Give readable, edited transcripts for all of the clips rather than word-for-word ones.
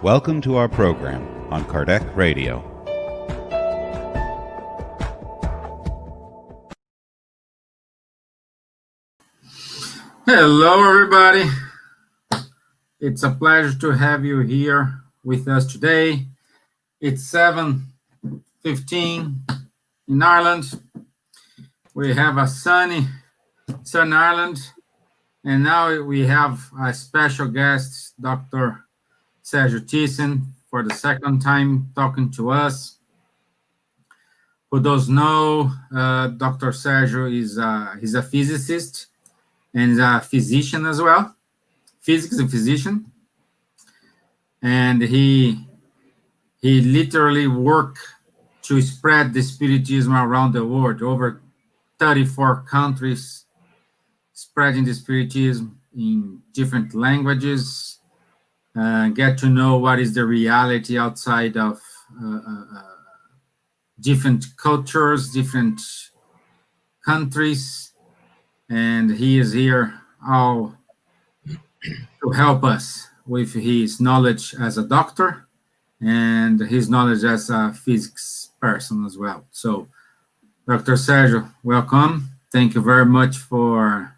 Welcome to our program on Kardec Radio. Hello, everybody. It's a pleasure to have you here with us today. It's 7:15 in Ireland. We have a sunny Ireland, and now we have a special guest, Dr. Sergio Thiesen, for the second time talking to us. Who doesn't know, Dr. Sergio is he's a physicist and a physician as well, physics and physician, and he literally worked to spread the Spiritism around the world, over 34 countries, spreading the Spiritism in different languages. Get to know what is the reality outside of different cultures, different countries, and he is here all to help us with his knowledge as a doctor and his knowledge as a physics person as well. So, Dr. Sergio, welcome. Thank you very much for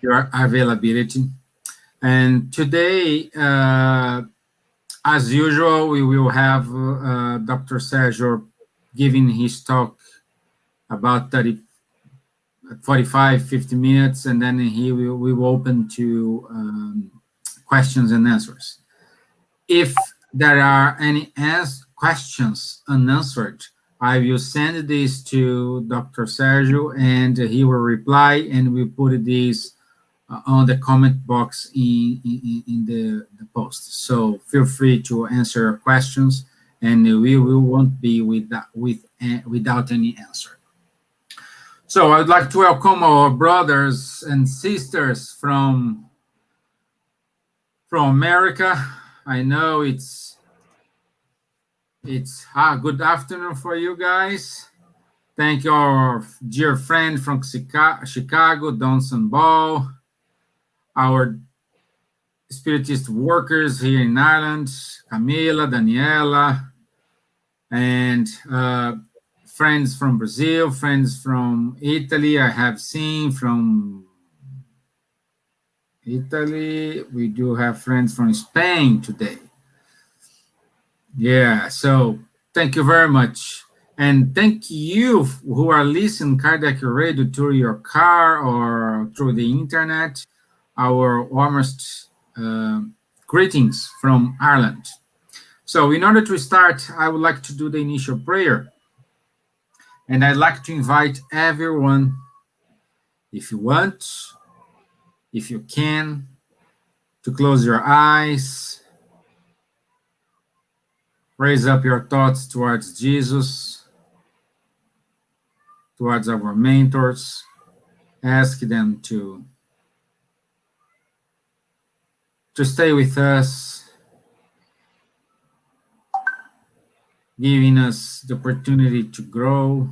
your availability. And today, as usual, we will have Dr. Sergio giving his talk about 45, 50 minutes, and then we will open to questions and answers. If there are any questions unanswered, I will send this to Dr. Sergio, and he will reply, and we put this on the comment box in the post. So feel free to answer questions, and we won't be without any answer. So I'd like to welcome our brothers and sisters from America. I know it's good afternoon for you guys. Thank you, our dear friend from Chicago, Donson Ball, our Spiritist workers here in Ireland, Camila, Daniela, and friends from Brazil, friends from Italy. I have seen from Italy. We do have friends from Spain today. Yeah, so thank you very much. And thank you who are listening Kardec Radio through your car or through the internet. Our warmest greetings from Ireland. So in order to start, I would like to do the initial prayer. And I'd like to invite everyone, if you want, if you can, to close your eyes, raise up your thoughts towards Jesus, towards our mentors, ask them to stay with us, giving us the opportunity to grow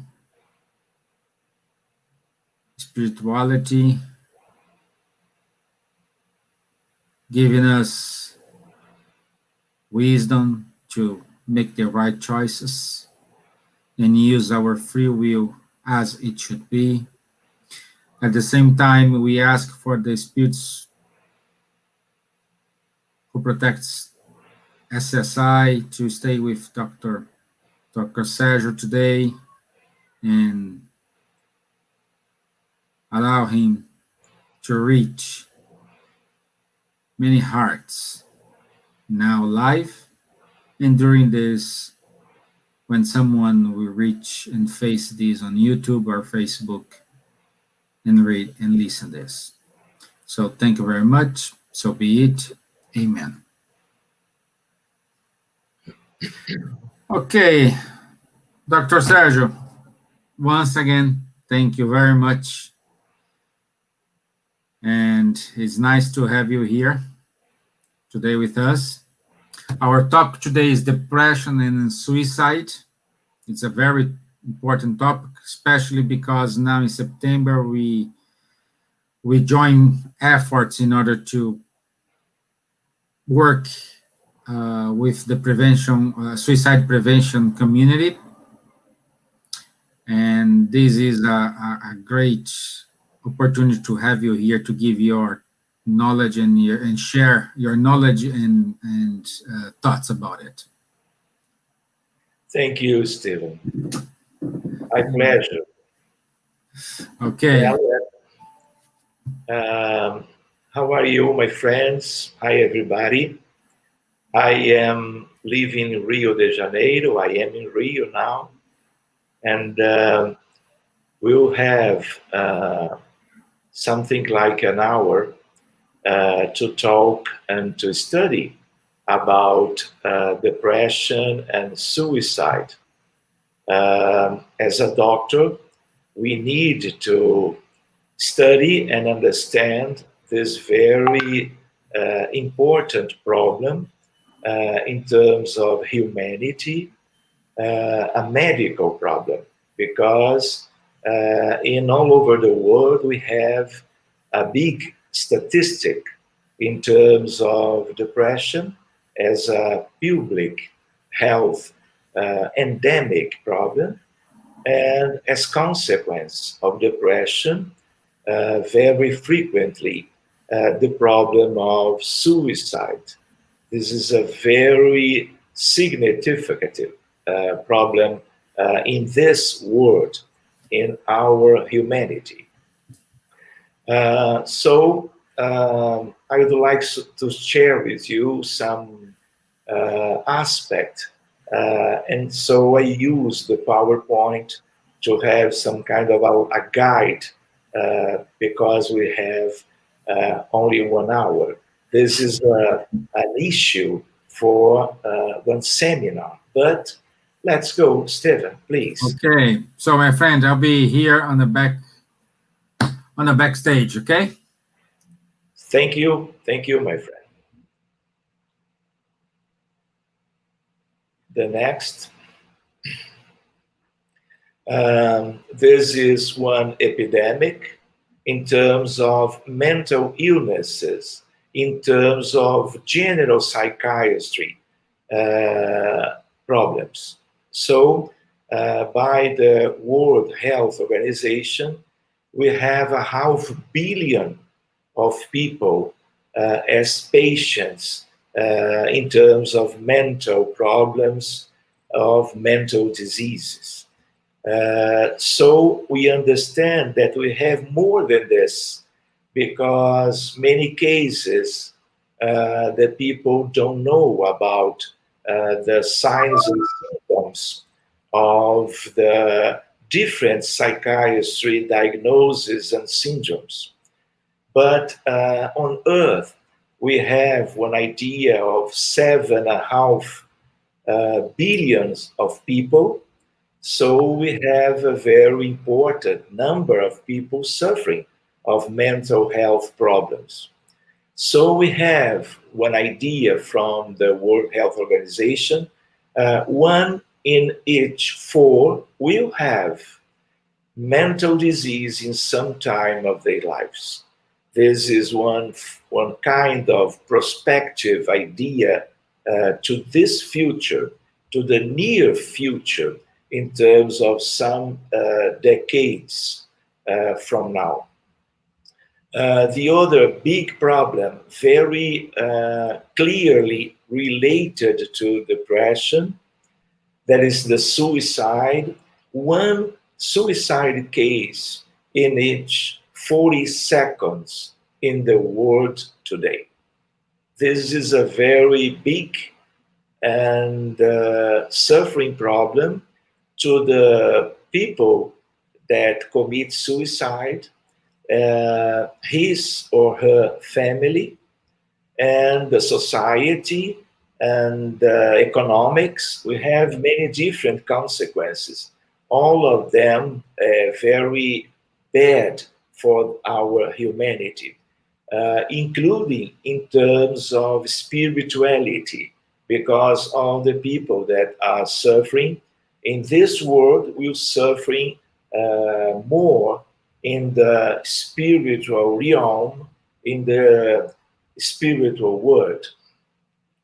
spirituality, giving us wisdom to make the right choices and use our free will as it should be. At the same time, we ask for the spirits who protects SSI to stay with Dr. Sergio today and allow him to reach many hearts now live and during this, when someone will reach and face this on YouTube or Facebook and read and listen to this. So thank you very much. So be it. Amen. Okay, Dr. Sergio, once again, thank you very much. And it's nice to have you here today with us. Our topic today is depression and suicide. It's a very important topic, especially because now in September we join efforts in order to work with the suicide prevention community. And this is a great opportunity to have you here to give your knowledge and share your knowledge and thoughts about it. Thank you, Stephen. My pleasure. Okay. Well, how are you, my friends? Hi, everybody. I am living in Rio de Janeiro. I am in Rio now. And we'll have something like an hour to talk and to study about depression and suicide. As a doctor, we need to study and understand this very important problem in terms of humanity, a medical problem, because in all over the world we have a big statistic in terms of depression as a public health endemic problem, and as consequence of depression, very frequently the problem of suicide. This is a very significant problem in this world, in our humanity. I would like to share with you some aspect, and so I use the PowerPoint to have some kind of a guide because we have only 1 hour. This is an issue for one seminar, but let's go, Stephen, please. Okay, so my friend, I'll be here on the backstage, okay? Thank you, my friend. The next. This is one epidemic in terms of mental illnesses, in terms of general psychiatry problems. So, by the World Health Organization, we have 500 million of people as patients in terms of mental problems, of mental diseases. So we understand that we have more than this, because many cases that people don't know about the signs and symptoms of the different psychiatry diagnoses and syndromes. But on Earth, we have one idea of 7.5 billions of people. So we have a very important number of people suffering of mental health problems. So we have one idea from the World Health Organization, 1 in each 4 will have mental disease in some time of their lives. This is one kind of prospective idea to this future, to the near future, in terms of some decades from now. The other big problem, very clearly related to depression, that is the suicide. 1 suicide case in each 40 seconds in the world today. This is a very big and suffering problem to the people that commit suicide, his or her family, and the society and economics. We have many different consequences, all of them very bad for our humanity, including in terms of spirituality, because all the people that are suffering in this world will suffering more in the spiritual realm, in the spiritual world.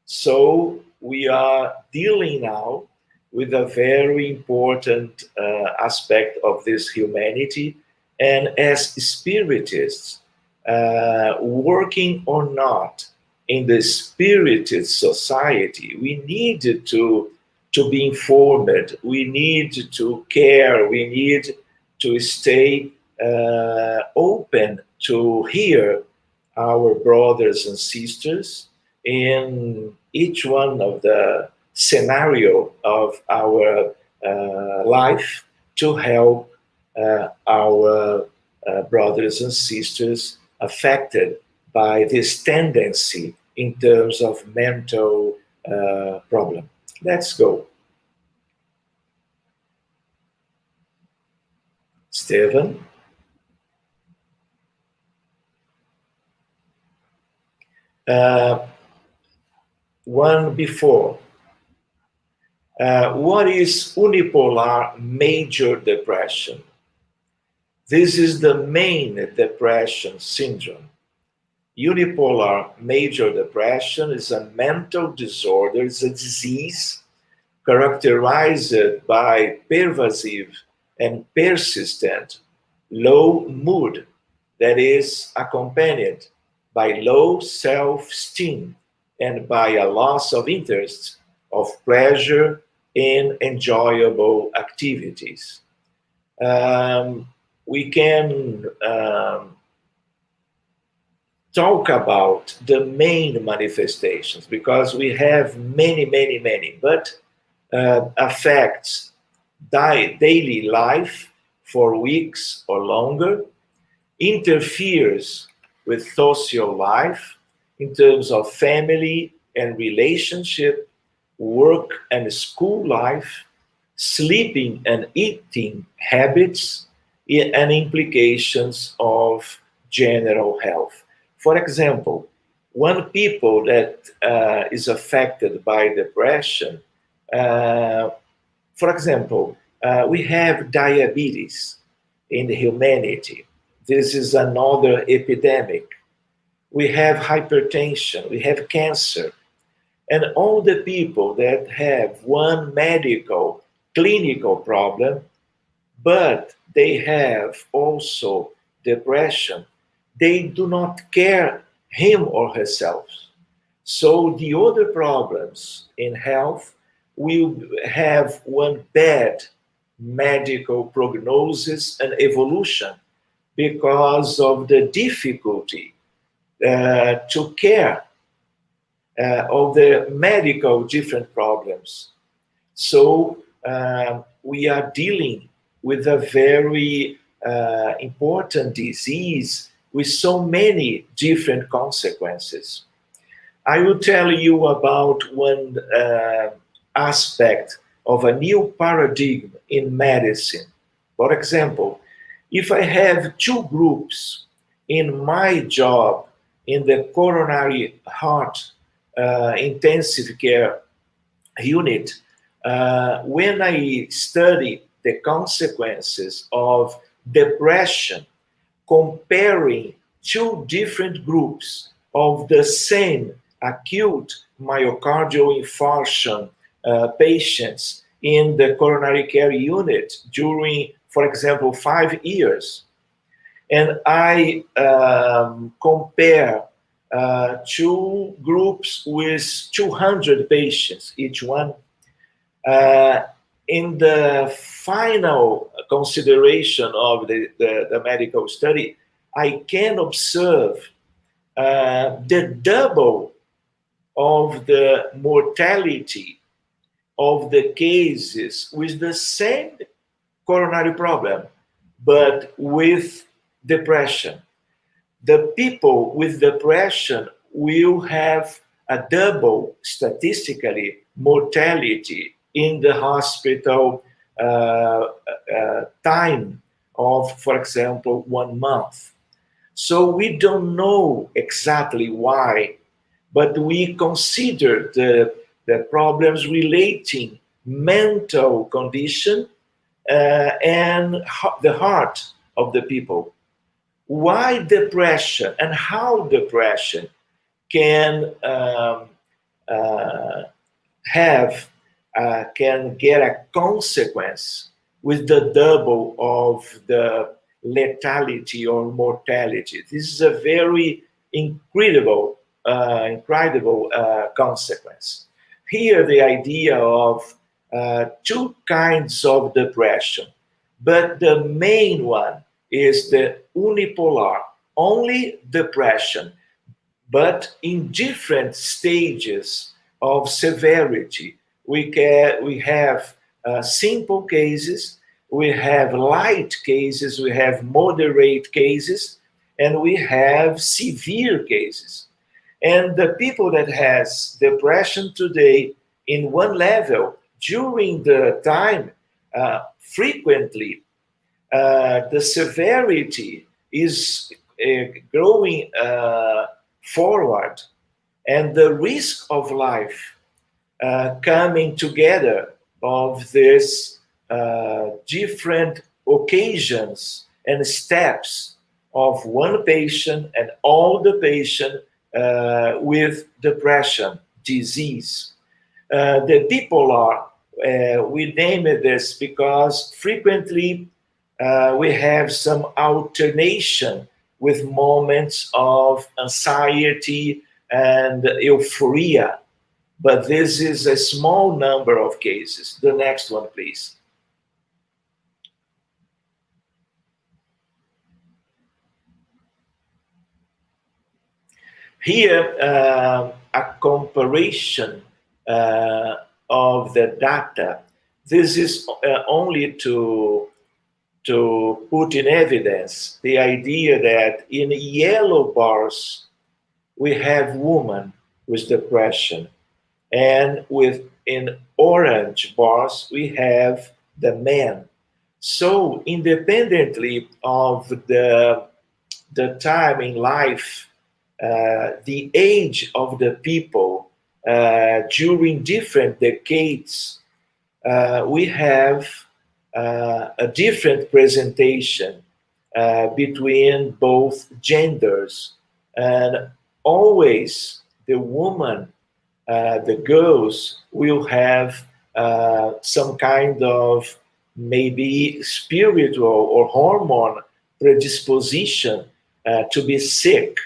So we are dealing now with a very important aspect of this humanity. And as spiritists, working or not in the spiritist society, we need to be informed, we need to care, we need to stay open to hear our brothers and sisters in each one of the scenario of our life to help our brothers and sisters affected by this tendency in terms of mental problem. Let's go. Stephen. One before. What is unipolar major depression? This is the main depression syndrome. Unipolar major depression is a mental disorder, it's a disease characterized by pervasive and persistent low mood that is accompanied by low self-esteem and by a loss of interest, of pleasure in enjoyable activities. We can talk about the main manifestations because we have many, but affects daily life for weeks or longer, interferes with social life in terms of family and relationship, work and school life, sleeping and eating habits, and implications of general health. For example, one people that is affected by depression, for example, we have diabetes in humanity. This is another epidemic. We have hypertension, we have cancer, and all the people that have one medical, clinical problem, but they have also depression, they do not care him or herself. So the other problems in health will have one bad medical prognosis and evolution because of the difficulty to care of the medical different problems. So we are dealing with a very important disease with so many different consequences. I will tell you about one aspect of a new paradigm in medicine. For example, if I have two groups in my job in the coronary heart intensive care unit, when I study the consequences of depression, comparing two different groups of the same acute myocardial infarction patients in the coronary care unit during, for example, 5 years, and I compare two groups with 200 patients, each one, in the final consideration of the medical study, I can observe the double of the mortality of the cases with the same coronary problem, but with depression. The people with depression will have a double, statistically, mortality in the hospital time of, for example, 1 month. So we don't know exactly why, but we consider the problems relating mental condition and the heart of the people. Why depression and how depression can can get a consequence with the double of the lethality or mortality. This is a very incredible consequence. Here, the idea of two kinds of depression, but the main one is the unipolar, only depression, but in different stages of severity. We have simple cases, we have light cases, we have moderate cases, and we have severe cases. And the people that has depression today in one level, during the time, frequently, the severity is growing forward, and the risk of life coming together of these different occasions and steps of one patient and all the patient with depression disease. The bipolar, we name it this because frequently we have some alternation with moments of anxiety and euphoria, but this is a small number of cases. The next one, please. Here, a comparison of the data. This is only to put in evidence the idea that in yellow bars, we have women with depression, and in orange bars, we have the men. So independently of the time in life, the age of the people during different decades, we have a different presentation between both genders, and always the woman, the girls will have some kind of maybe spiritual or hormone predisposition to be sick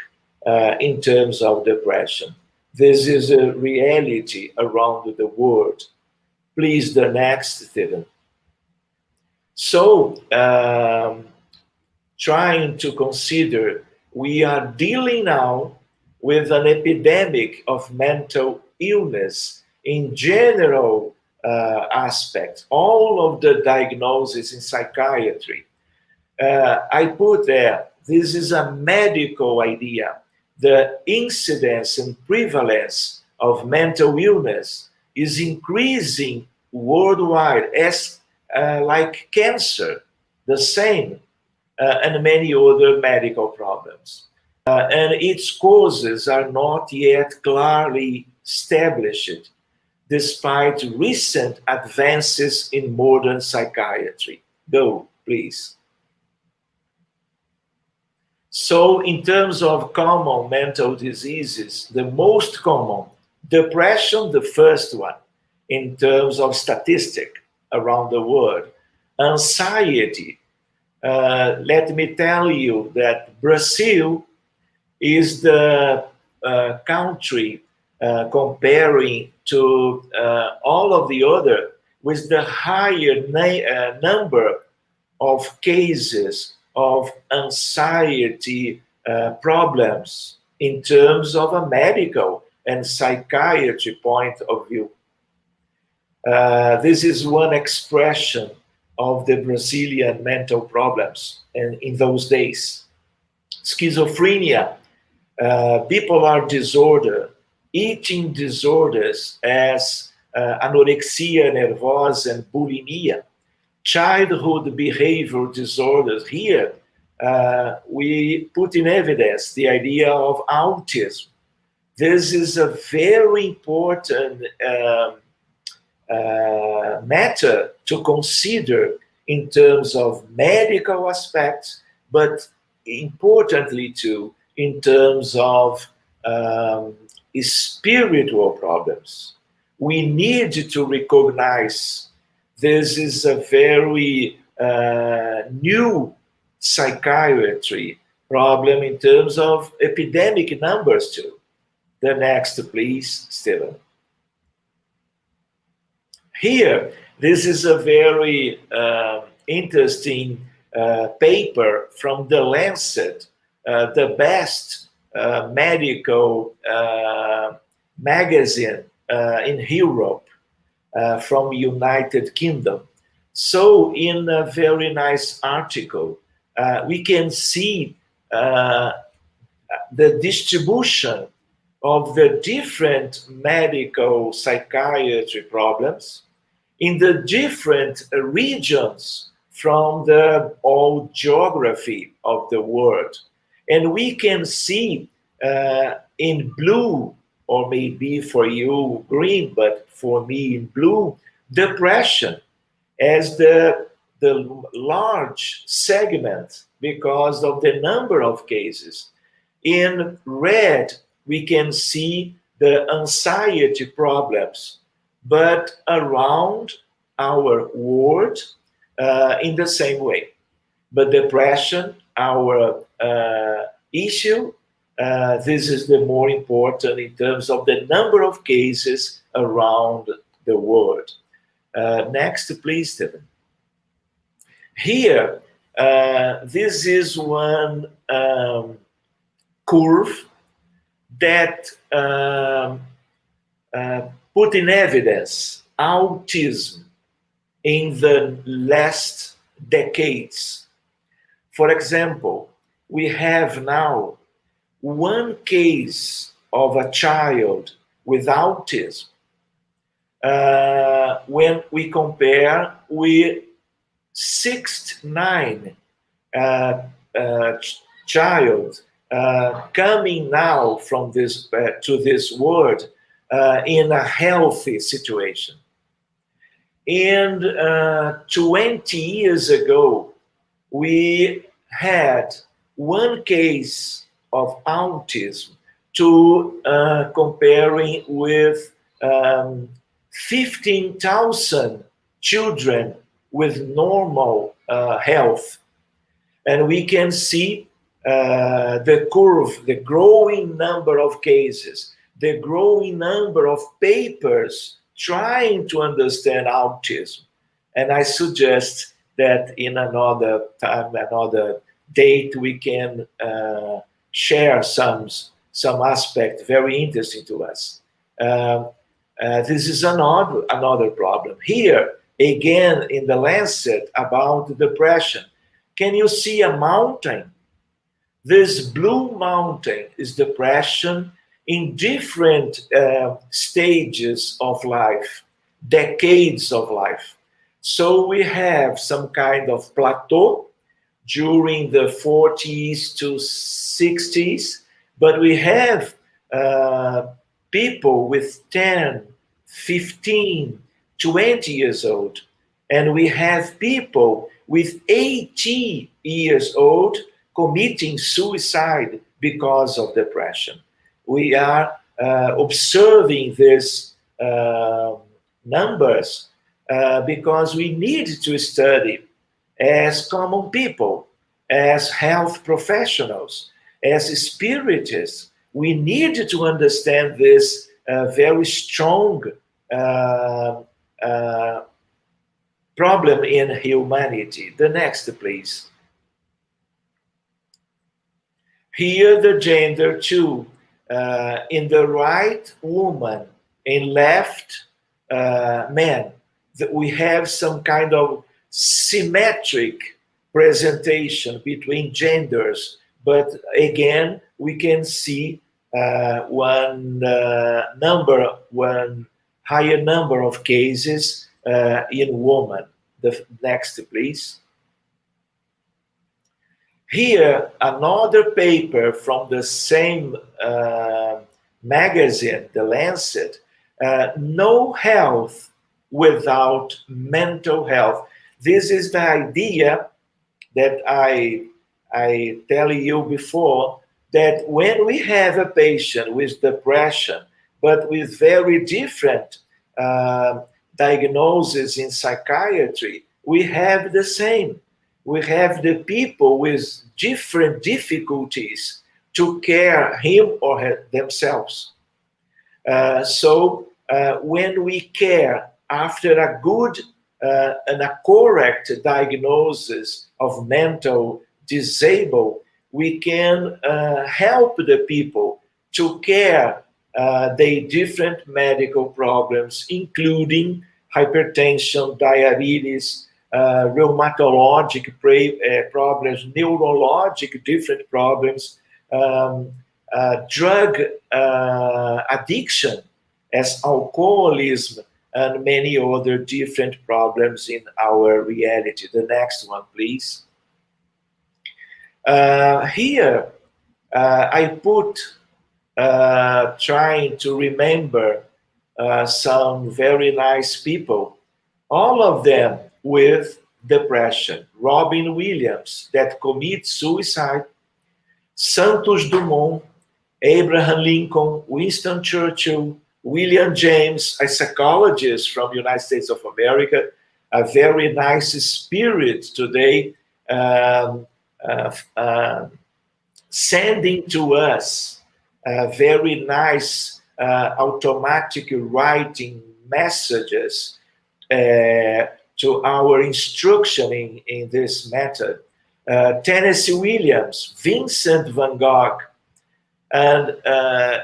in terms of depression. This is a reality around the world. Please, the next, Thiesen. So, trying to consider, we are dealing now with an epidemic of mental illness in general aspects, all of the diagnoses in psychiatry. I put there, this is a medical idea. The incidence and prevalence of mental illness is increasing worldwide as like cancer, the same, and many other medical problems. And its causes are not yet clearly established, despite recent advances in modern psychiatry. Go, please. So in terms of common mental diseases, the most common, depression, the first one, in terms of statistic around the world. Anxiety, let me tell you that Brazil is the country comparing to all of the other with the higher number of cases of anxiety problems in terms of a medical and psychiatry point of view. This is one expression of the Brazilian mental problems in those days. Schizophrenia, bipolar disorder, eating disorders as anorexia nervosa and bulimia, childhood behavioral disorders. Here, we put in evidence the idea of autism. This is a very important matter to consider in terms of medical aspects, but importantly too, in terms of spiritual problems. We need to recognize this is a very new psychiatry problem in terms of epidemic numbers too. The next, please, Stephen. Here, this is a very interesting paper from The Lancet, the best medical magazine in Europe, from United Kingdom. So in a very nice article, we can see the distribution of the different medical psychiatry problems in the different regions from the old geography of the world. And we can see in blue, or maybe for you green, but for me in blue, depression as the large segment because of the number of cases. In red, we can see the anxiety problems, but around our world in the same way. But depression, our issue, this is the more important in terms of the number of cases around the world. Next, please, Stephen. Here, this is one curve that put in evidence autism in the last decades. For example, we have now one case of a child with autism when we compare with 69 child coming now from this to this world in a healthy situation. And 20 years ago, we had one case of autism to comparing with 15,000 children with normal health. And we can see the curve, the growing number of cases, the growing number of papers trying to understand autism. And I suggest that in another time, another date, we can share some aspect very interesting to us. This is another problem. Here, again, in the Lancet about depression, can you see a mountain? This blue mountain is depression in different stages of life, decades of life. So we have some kind of plateau during the 40s to 60s, but we have people with 10, 15, 20 years old, and we have people with 80 years old committing suicide because of depression. We are observing these numbers because we need to study as common people, as health professionals, as spiritists. We need to understand this very strong problem in humanity. The next, please. Here, the gender too. In the right, woman. In left, man. We have some kind of symmetric presentation between genders, but again, we can see one higher number of cases in women. The next, please. Here, another paper from the same magazine, The Lancet, no health without mental health. This is the idea that I tell you before, that when we have a patient with depression, but with very different diagnoses in psychiatry, we have the same. We have the people with different difficulties to care him or her, themselves. So when we care after a good and a correct diagnosis of mental disable, we can help the people to care their different medical problems, including hypertension, diabetes, rheumatologic problems, neurologic different problems, drug addiction as alcoholism, and many other different problems in our reality. The next one, please. Here, I put trying to remember some very nice people, all of them with depression. Robin Williams, that commits suicide. Santos Dumont, Abraham Lincoln, Winston Churchill, William James, a psychologist from the United States of America, a very nice spirit today, sending to us very nice automatic writing messages to our instruction in this method. Tennessee Williams, Vincent van Gogh, and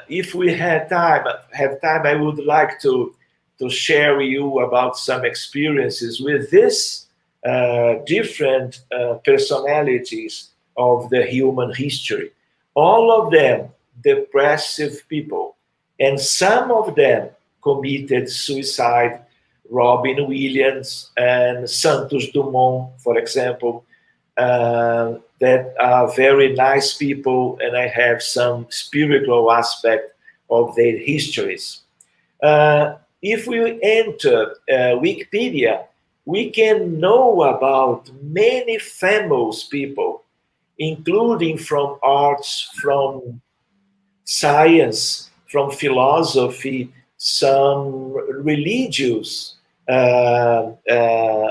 if we have time, I would like to share with you about some experiences with this different personalities of the human history. All of them depressive people, and some of them committed suicide. Robin Williams and Santos Dumont, for example, that are very nice people, and I have some spiritual aspect of their histories. If we enter Wikipedia, we can know about many famous people, including from arts, from science, from philosophy, some religious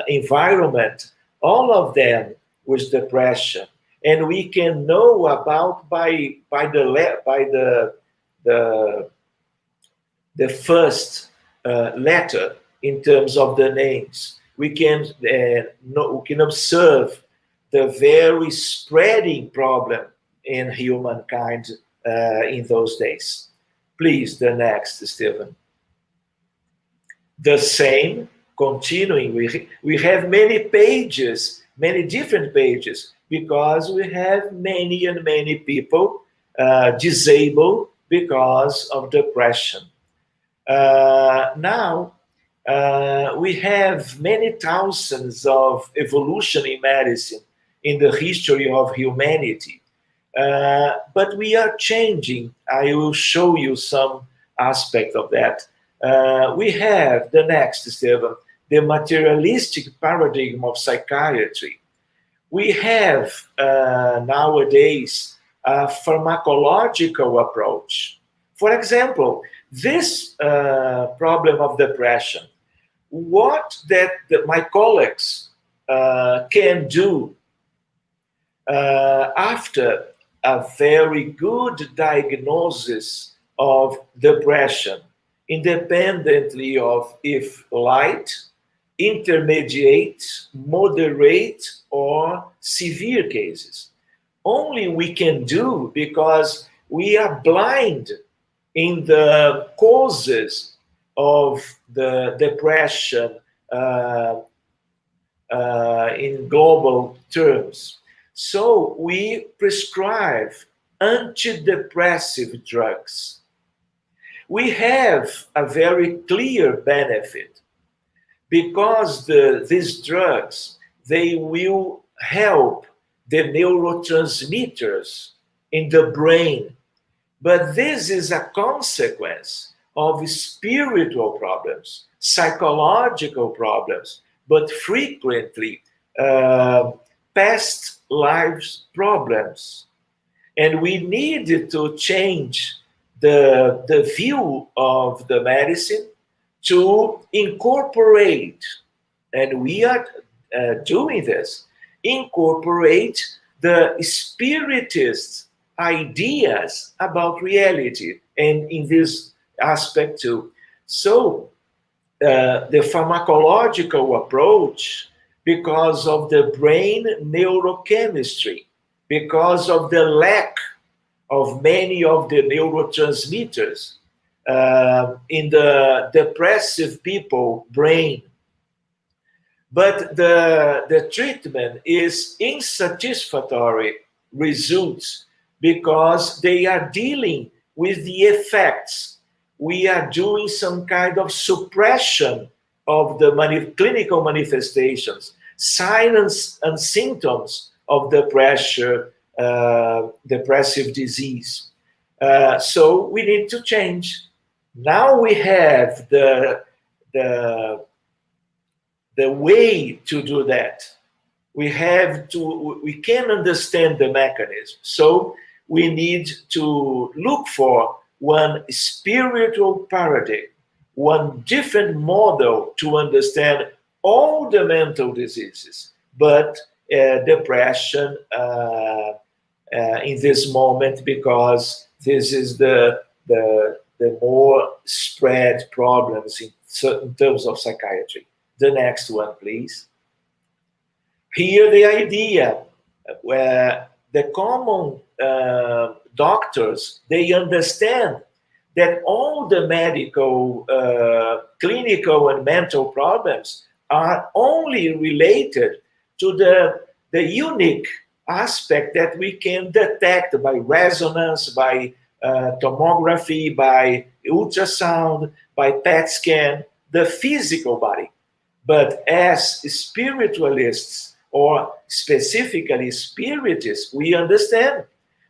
environment, all of them with depression, and we can know about by the first letter in terms of the names. We can observe the very spreading problem in humankind in those days. Please, the next, Stephen. The same, continuing, we have many pages, many different pages, because we have many and many people disabled because of depression. Now, we have many thousands of evolution in medicine in the history of humanity. But we are changing. I will show you some aspect of that. We have the next, Stephen, the materialistic paradigm of psychiatry. We have nowadays a pharmacological approach. For example, this problem of depression, what my colleagues can do after a very good diagnosis of depression, independently of if light, intermediate, moderate, or severe cases. Only we can do because we are blind in the causes of the depression in global terms. So we prescribe antidepressive drugs. We have a very clear benefit because these drugs, they will help the neurotransmitters in the brain. But this is a consequence of spiritual problems, psychological problems, but frequently past lives problems. And we need to change the view of the medicine to incorporate, and we are doing this, incorporate the spiritist ideas about reality, and in this aspect too. So the pharmacological approach, because of the brain neurochemistry, because of the lack of many of the neurotransmitters in the depressive people brain. But the treatment is insatisfactory results because they are dealing with the effects. We are doing some kind of suppression of the clinical manifestations, signs and symptoms of depression, depressive disease. So we need to change. Now we have the way to do that. We can understand the mechanism. So we need to look for one spiritual paradigm, one different model to understand all the mental diseases, but depression in this moment, because this is the more spread problems in certain terms of psychiatry. The next one, please. Here the idea where the common doctors, they understand that all the medical, clinical and mental problems are only related to the unique aspect that we can detect by resonance, by tomography, by ultrasound, by PET scan, the physical body. But as spiritualists, or specifically spiritists, we understand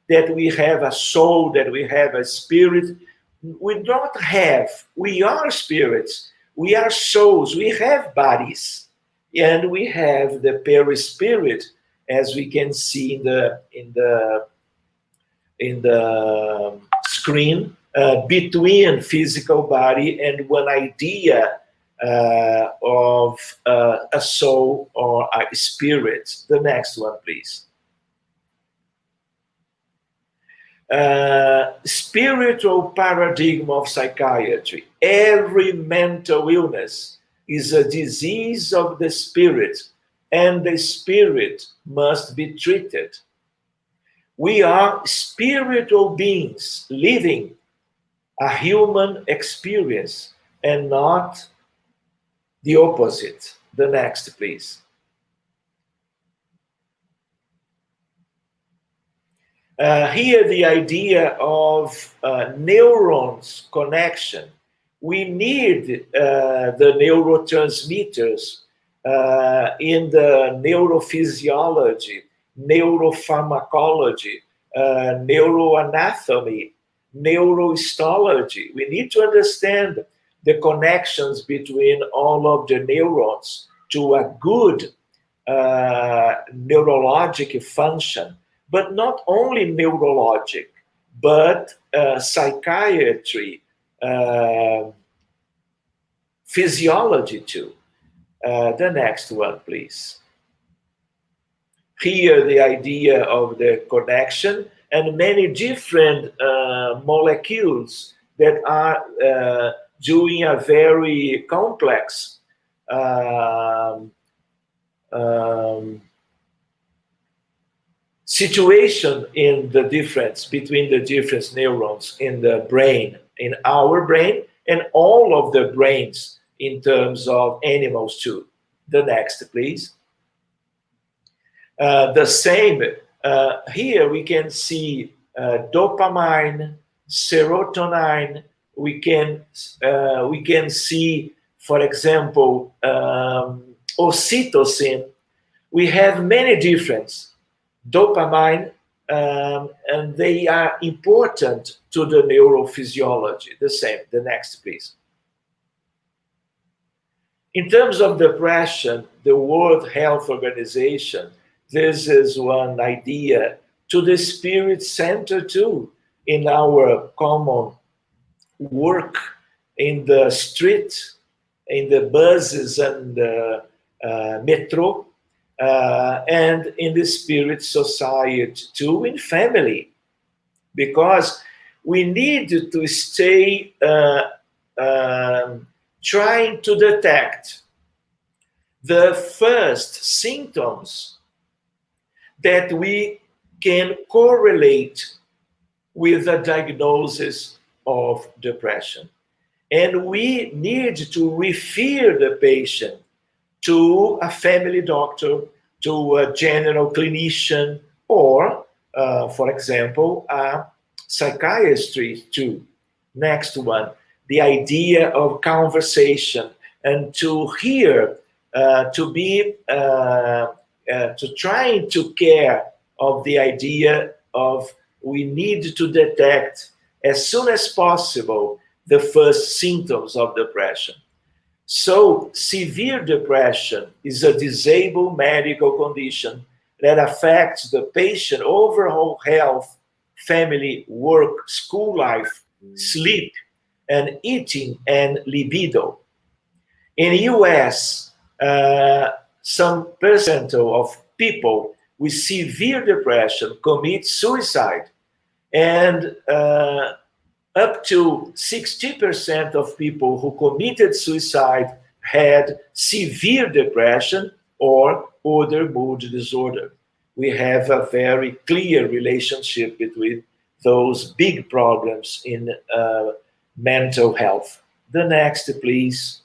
that we have a soul, that we have a spirit. We don't have, we are spirits, we are souls, we have bodies, and we have the perispirit, as we can see in the screen, between physical body and one idea of a soul or a spirit. The next one, please. Spiritual paradigm of psychiatry. Every mental illness is a disease of the spirit, and the spirit must be treated. We are spiritual beings living a human experience, and not the opposite. The next, please. Here, the idea of neurons connection. We need the neurotransmitters in the neurophysiology, neuropharmacology, neuroanatomy, neurohistology. We need to understand the connections between all of the neurons to a good neurologic function, but not only neurologic, but psychiatry, physiology too. The next one, please. Here, the idea of the connection and many different molecules that are doing a very complex situation in the difference between the different neurons in the brain, in our brain, and all of the brains in terms of animals too. The next, please. The same, here we can see dopamine, serotonin. We can see, for example, oxytocin. We have many different dopamine, and they are important to the neurophysiology. The same. The next, please. In terms of depression, the World Health Organization, this is one idea to the spirit center too, in our common work, in the street, in the buses and the metro, and in the spirit society too, in family, because we need to stay trying to detect the first symptoms that we can correlate with a diagnosis of depression. And we need to refer the patient to a family doctor, to a general clinician, or, for example, a psychiatrist too. Next one, the idea of conversation, and to hear, to be, to trying to care of the idea of we need to detect as soon as possible the first symptoms of depression. So severe depression is a disabled medical condition that affects the patient overall health, family, work, school life, sleep, and eating and libido. In the US, some percent of people with severe depression commit suicide, and up to 60% of people who committed suicide had severe depression or other mood disorder. We have a very clear relationship between those big problems in mental health. The next, please.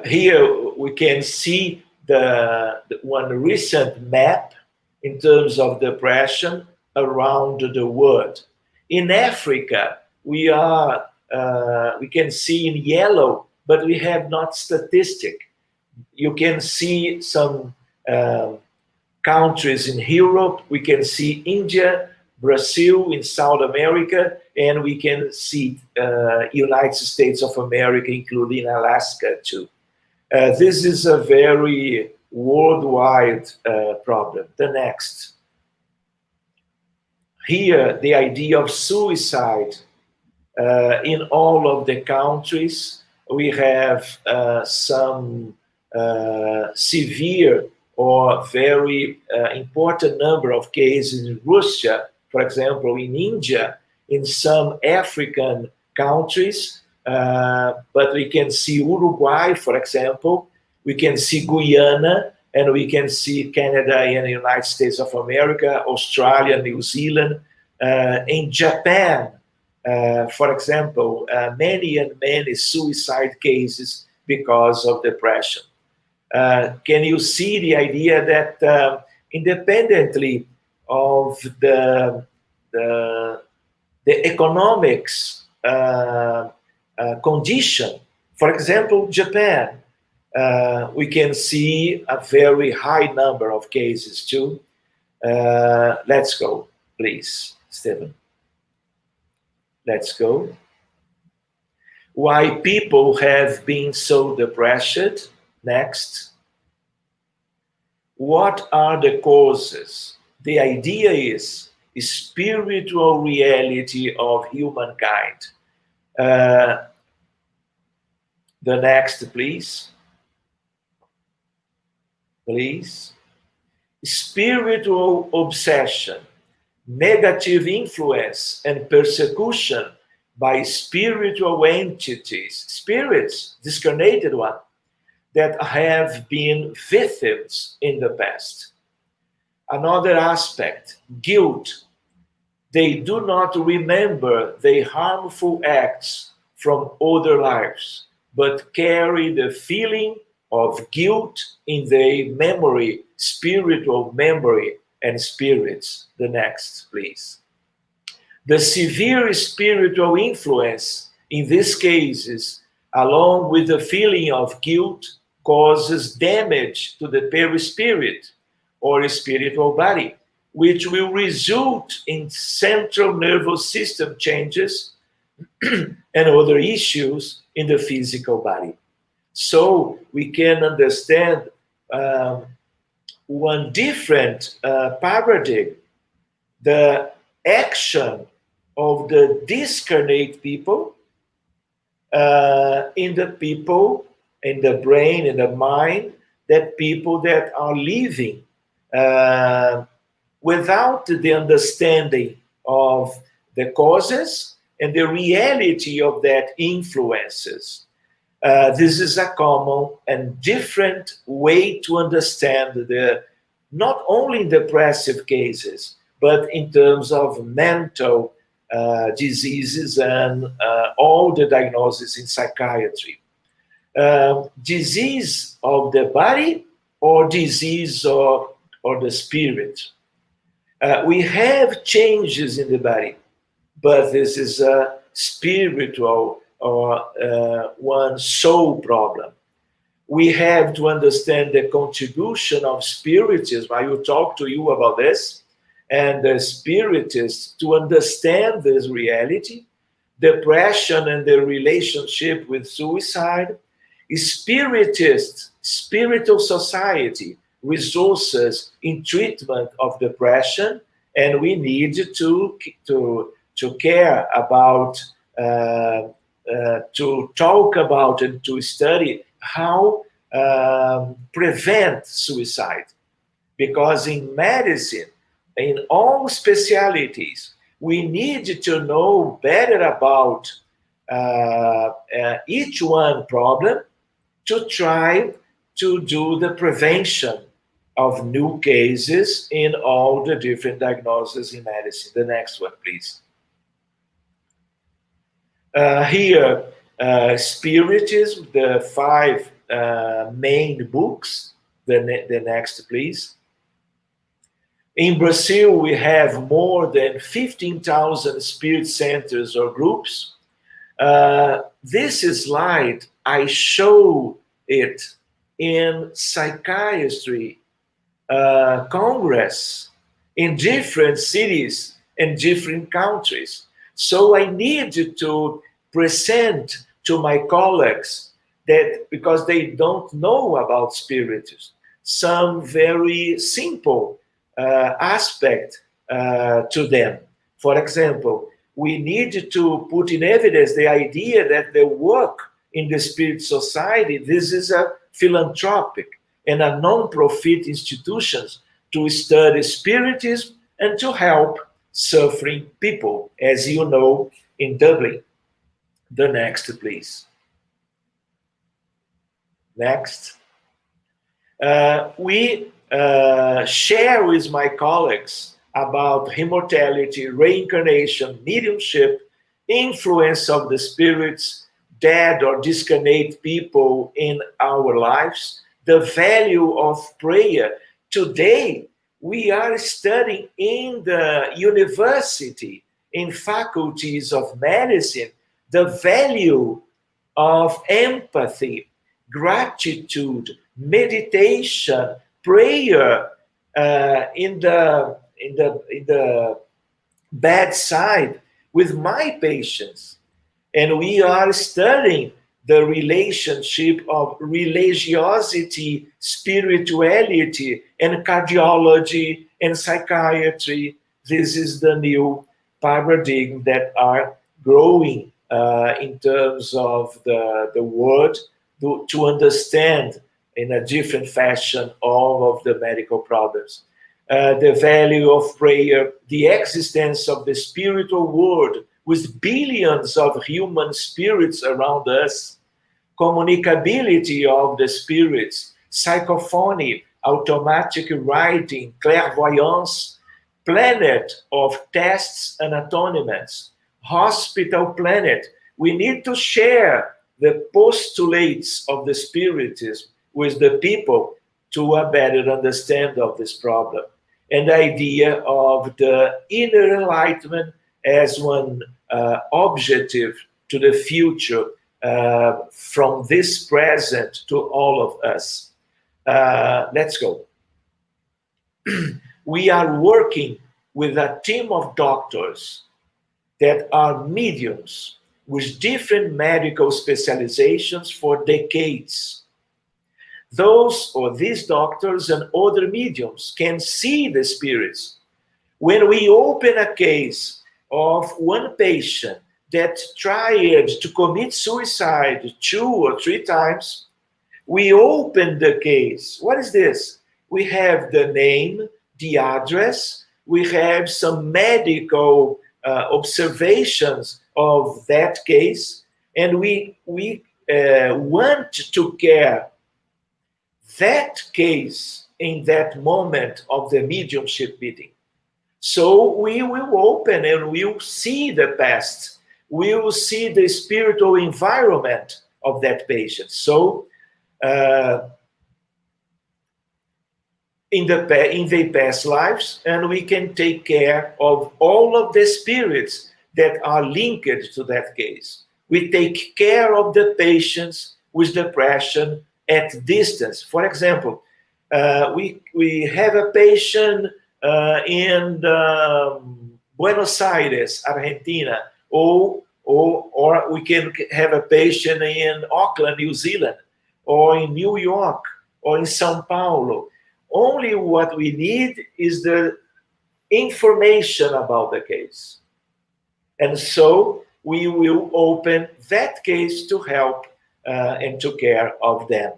Here we can see the one recent map in terms of depression around the world. In Africa, we can see in yellow, but we have not statistic. You can see some countries in Europe. We can see India, Brazil, in South America, and we can see United States of America, including Alaska too. This is a very worldwide problem. The next. Here, the idea of suicide in all of the countries. We have some severe or very important number of cases in Russia, for example, in India, in some African countries, but we can see Uruguay, for example, we can see Guyana, and we can see Canada and the United States of America, Australia, New Zealand. In Japan, for example, many suicide cases because of depression. Can you see the idea that independently of the economics condition, for example, Japan, we can see a very high number of cases too. Let's go, please, Stephen. Let's go. Why people have been so depressed? Next. What are the causes? The idea is spiritual reality of humankind. The next, please. Please. Spiritual obsession, negative influence, and persecution by spiritual entities, spirits, discarnated one, that have been victims in the past. Another aspect, guilt. They do not remember their harmful acts from other lives, but carry the feeling of guilt in their memory, spiritual memory and spirits. The next, please. The severe spiritual influence in these cases, along with the feeling of guilt, causes damage to the perispirit or spiritual body, which will result in central nervous system changes and other issues in the physical body. So we can understand one different paradigm, the action of the discarnate people in the people, in the brain, in the mind, that people that are living without the understanding of the causes and the reality of that influences. This is a common and different way to understand the not only depressive cases, but in terms of mental diseases and all the diagnoses in psychiatry. Disease of the body or disease or the spirit. We have changes in the body, but this is a spiritual or one soul problem. We have to understand the contribution of spiritism. I will talk to you about this, and the spiritists to understand this reality, depression and the relationship with suicide, spiritists, spiritual society, resources in treatment of depression, and we need to care about, to talk about and to study how prevent suicide. Because in medicine, in all specialties, we need to know better about each one problem to try to do the prevention of new cases in all the different diagnoses in medicine. The next one, please. Here, Spiritism, the 5 main books. The next, please. In Brazil, we have more than 15,000 spirit centers or groups. This slide, I show it in psychiatry congress in different cities and different countries. So I need to present to my colleagues that, because they don't know about spiritism, some very simple aspect to them. For example, we need to put in evidence the idea that the work in the spirit society, this is a philanthropic and a non-profit institutions to study spiritism and to help suffering people, as you know, in Dublin. The next, please. Next. We share with my colleagues about immortality, reincarnation, mediumship, influence of the spirits, dead or discarnate people in our lives, the value of prayer. Today, we are studying in the university, in faculties of medicine, the value of empathy, gratitude, meditation, prayer in the bedside with my patients. And we are studying the relationship of religiosity, spirituality, and cardiology and psychiatry. This is the new paradigm that are growing in terms of the world to understand in a different fashion all of the medical problems. The value of prayer, the existence of the spiritual world with billions of human spirits around us, communicability of the spirits, psychophony, automatic writing, clairvoyance, planet of tests and atonements, hospital planet. We need to share the postulates of the spiritism with the people to a better understanding of this problem. And the idea of the inner enlightenment as one objective to the future from this present to all of us. Let's go. We are working with a team of doctors that are mediums with different medical specializations for decades. those or these doctors and other mediums can see the spirits. When we open a case of one patient that tried to commit suicide 2 or 3 times, we open the case. What is this? We have the name, the address, we have some medical observations of that case, and we want to care that case in that moment of the mediumship meeting. So we will open and we will see the past. We will see the spiritual environment of that patient. So in the past lives, and we can take care of all of the spirits that are linked to that case. We take care of the patients with depression at distance. For example, we have a patient in Buenos Aires, Argentina, or we can have a patient in Auckland, New Zealand, or in New York, or in São Paulo. Only what we need is the information about the case. And so we will open that case to help and to care of them.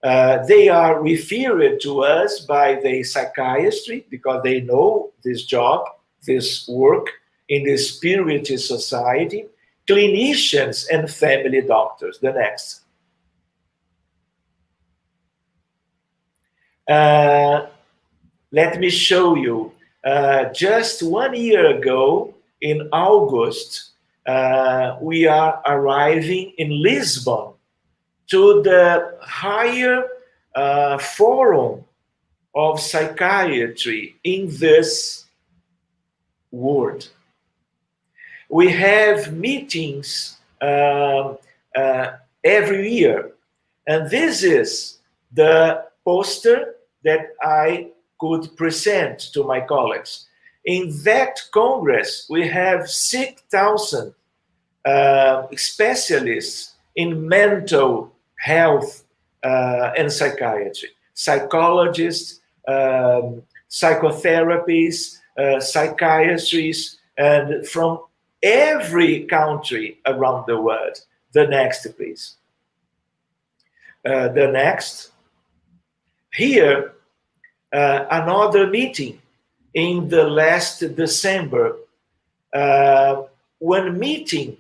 They are referred to us by the psychiatry because they know this job, this work in the Spirit Society, clinicians and family doctors. The next. Let me show you. Just 1 year ago, in August, we are arriving in Lisbon to the higher forum of psychiatry in this world. We have meetings every year, and this is the poster that I could present to my colleagues. In that Congress, we have 6,000 specialists in mental health and psychiatry, psychologists, psychotherapists, psychiatrists, and from every country around the world. The next, please. The next. Here, another meeting in the last December, one meeting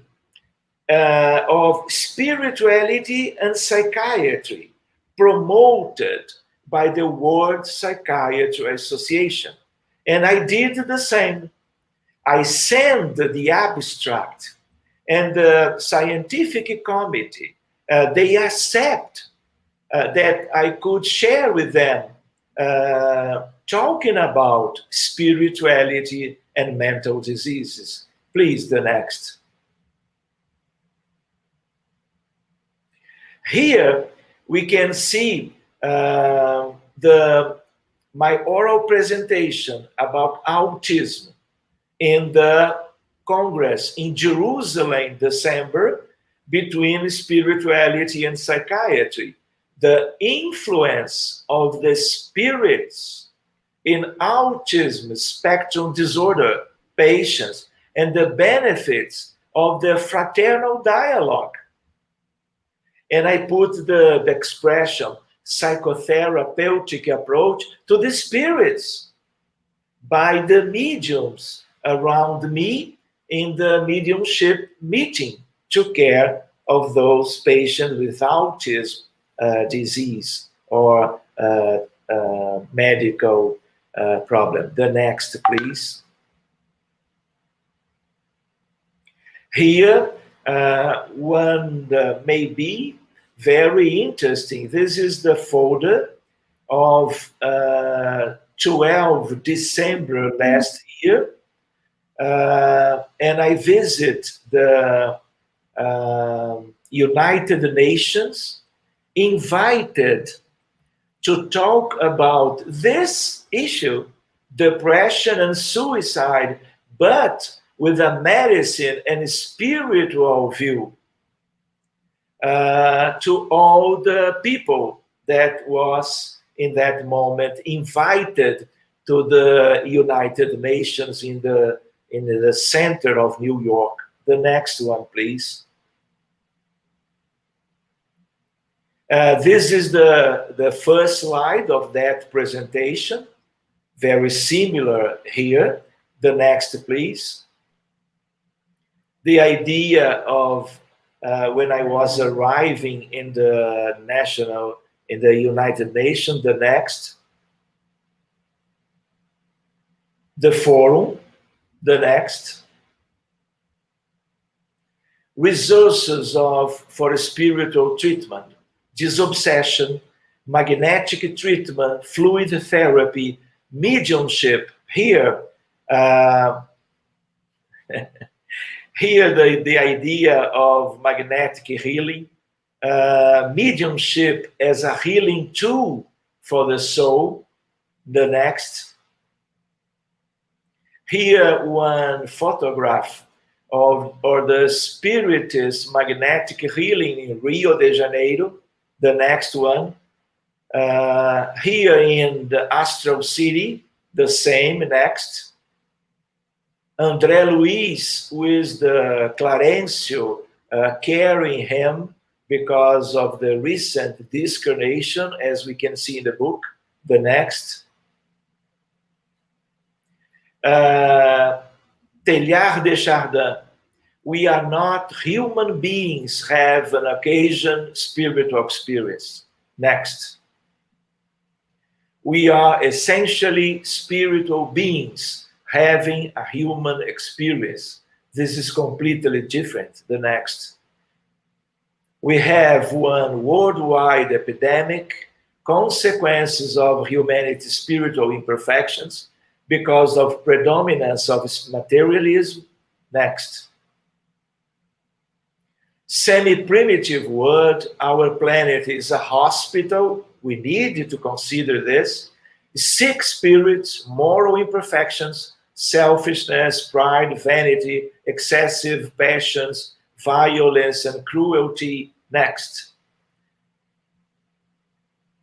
of spirituality and psychiatry promoted by the World Psychiatry Association. And I did the same. I sent the abstract, and the scientific committee, they accept that I could share with them talking about spirituality and mental diseases. Please, the next. Here we can see my oral presentation about autism in the Congress in Jerusalem, December, between spirituality and psychiatry. The influence of the spirits in autism spectrum disorder patients and the benefits of the fraternal dialogue. And I put the expression psychotherapeutic approach to the spirits by the mediums around me in the mediumship meeting to care of those patients with autism disease or medical problem. The next, please. Here, one may be very interesting. This is the folder of 12 December last year. And I visit the United Nations, invited to talk about this issue, depression and suicide, but with a medicine and spiritual view to all the people that was in that moment invited to the United Nations in the center of New York. The next one, please. This is the first slide of that presentation. Very similar here. The next, please. The idea of when I was arriving in the United Nations, the next. The forum, the next. Resources for spiritual treatment, disobsession, magnetic treatment, fluid therapy, mediumship. Here, here the idea of magnetic healing, mediumship as a healing tool for the soul. The next. Here, one photograph of the spiritist magnetic healing in Rio de Janeiro. The next one. Here in the Astral City, the same. Next. André Luiz with the Clarencio carrying him because of the recent discarnation, as we can see in the book. The next. Teilhard de Chardin. We are not human beings have an occasion spiritual experience. Next. We are essentially spiritual beings having a human experience. This is completely different. The next. We have one worldwide epidemic, consequences of humanity's spiritual imperfections because of predominance of materialism. Next. Semi-primitive world, our planet is a hospital. We need to consider this. Sick spirits, moral imperfections, selfishness, pride, vanity, excessive passions, violence, and cruelty. Next.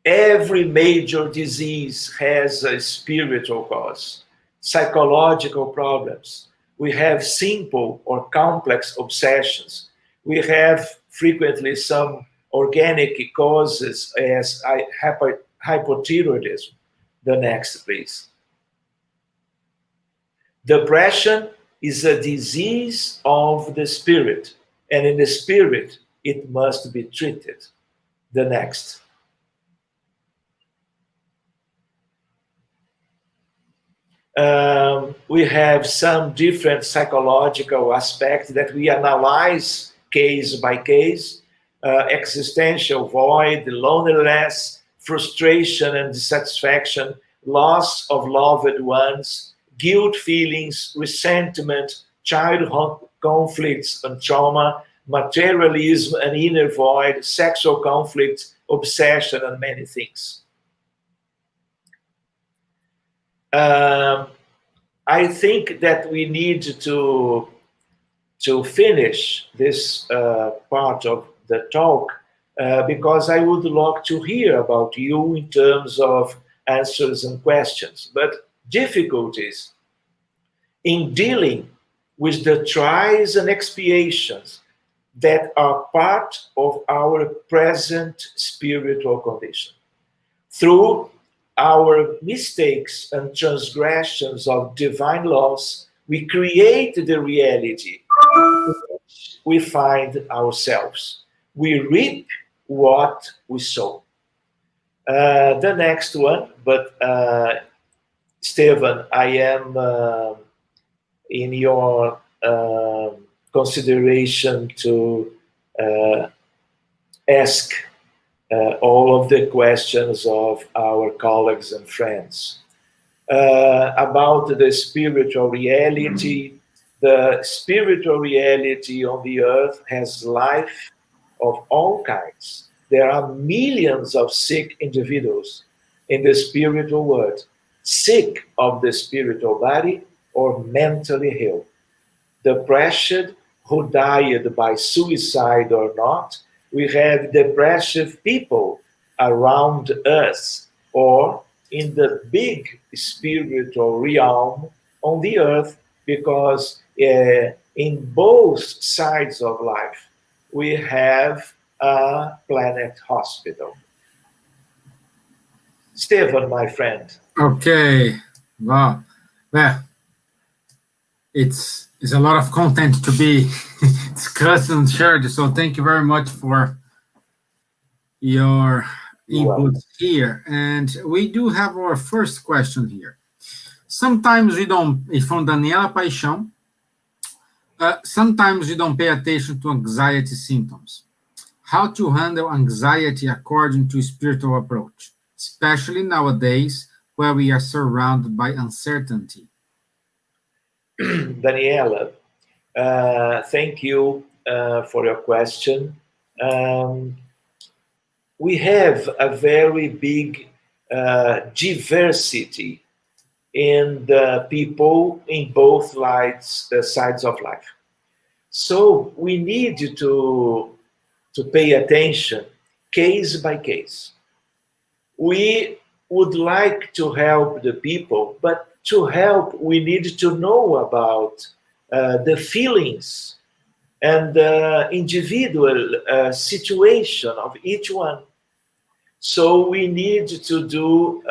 Every major disease has a spiritual cause. Psychological problems. We have simple or complex obsessions. We have frequently some organic causes as hypothyroidism. The next, please. Depression is a disease of the spirit, and in the spirit, it must be treated. The next. We have some different psychological aspects that we analyze case by case. Existential void, loneliness, frustration and dissatisfaction, loss of loved ones, guilt feelings, resentment, childhood conflicts and trauma, materialism and inner void, sexual conflict, obsession, and many things. I think that we need to finish this part of the talk because I would like to hear about you in terms of answers and questions, but difficulties in dealing with the trials and expiations that are part of our present spiritual condition. Through our mistakes and transgressions of divine laws, we create the reality in which we find ourselves. We reap what we sow. The next one, but Stephen, I am in your consideration to ask all of the questions of our colleagues and friends. About the spiritual reality, the spiritual reality on the earth has life of all kinds. There are millions of sick individuals in the spiritual world, sick of the spiritual body or mentally ill. Depressed, who died by suicide or not. We have depressive people around us or in the big spiritual realm on the earth, because in both sides of life we have a planet hospital. Stephen, my friend. Okay. Wow. Well, it's a lot of content to be discussed and shared. So thank you very much for your inputs here. And we do have our first question here. Sometimes we don't, it's from Daniela Paixão. Sometimes you don't pay attention to anxiety symptoms. How to handle anxiety according to spiritual approach, especially nowadays where we are surrounded by uncertainty. Daniela, thank you for your question. We have a very big diversity in the people in both sides of life. So we need to pay attention case by case. We would like to help the people, but to help, we need to know about the feelings and the individual situation of each one. So we need to do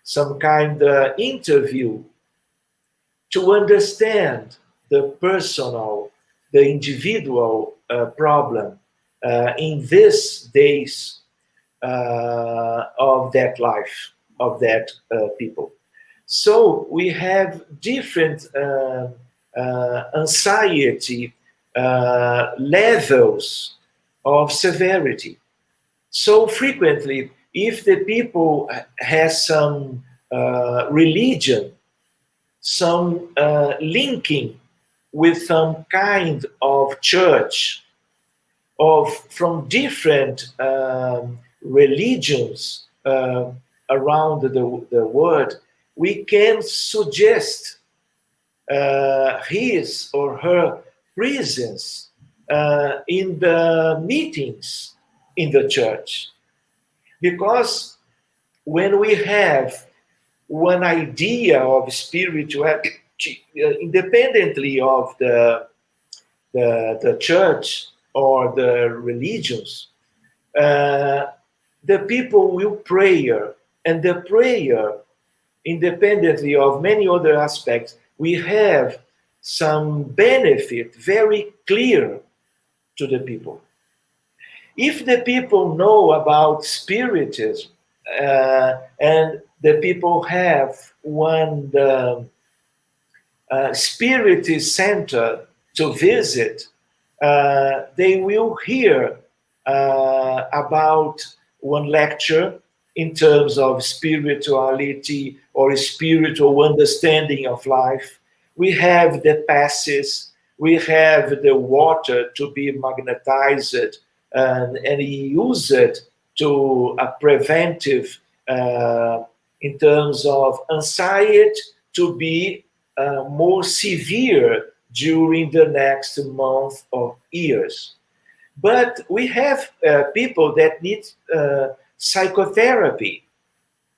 some kind of interview to understand the personal, the individual problem in these days of that life, of that people. So we have different anxiety levels of severity. So frequently, if the people has some religion, some linking with some kind of church, from different religions around the world, we can suggest his or her presence in the meetings in the church. Because when we have one idea of spirituality, independently of the church or the religions, the people will pray, and the prayer, independently of many other aspects, we have some benefit very clear to the people. If the people know about spiritism and the people have one spiritist center to visit, they will hear about one lecture in terms of spirituality or spiritual understanding of life. We have the passes, we have the water to be magnetized and use it to a preventive in terms of anxiety to be more severe during the next month or years. But we have people that need psychotherapy,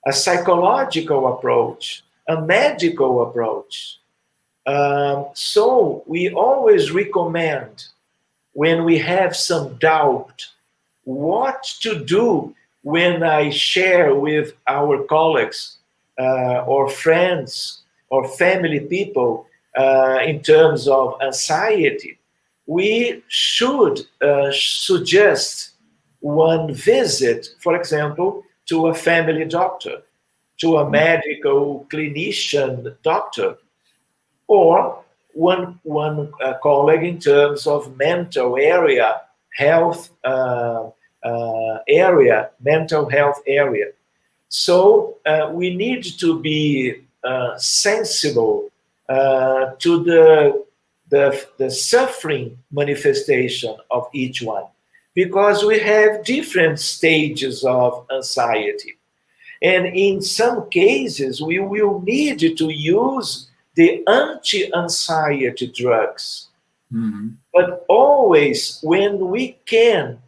a psychological approach, a medical approach. So we always recommend, when we have some doubt, what to do when I share with our colleagues or friends or family people in terms of anxiety. We should suggest one visit, for example, to a family doctor, to a medical clinician doctor, or one colleague in terms of mental area, health area, mental health area. So we need to be sensible to the suffering manifestation of each one, because we have different stages of anxiety. And in some cases, we will need to use the anti-anxiety drugs. Mm-hmm. But always when we can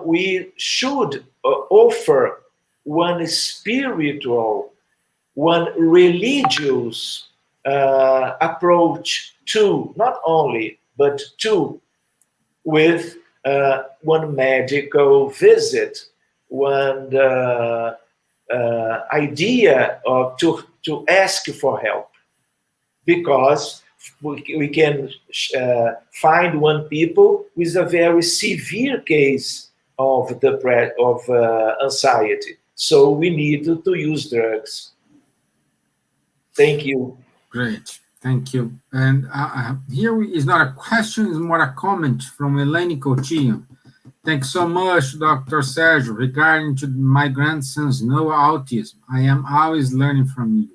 we should offer one spiritual, one religious approach to, not only, but to, with one medical visit, one idea of to ask for help, because we can find one people with a very severe case of anxiety. So we need to use drugs. Thank you. Great, thank you. And here is not a question, it's more a comment from Elaine Coutinho. Thanks so much, Dr. Sergio. Regarding to my grandson's no autism, I am always learning from you.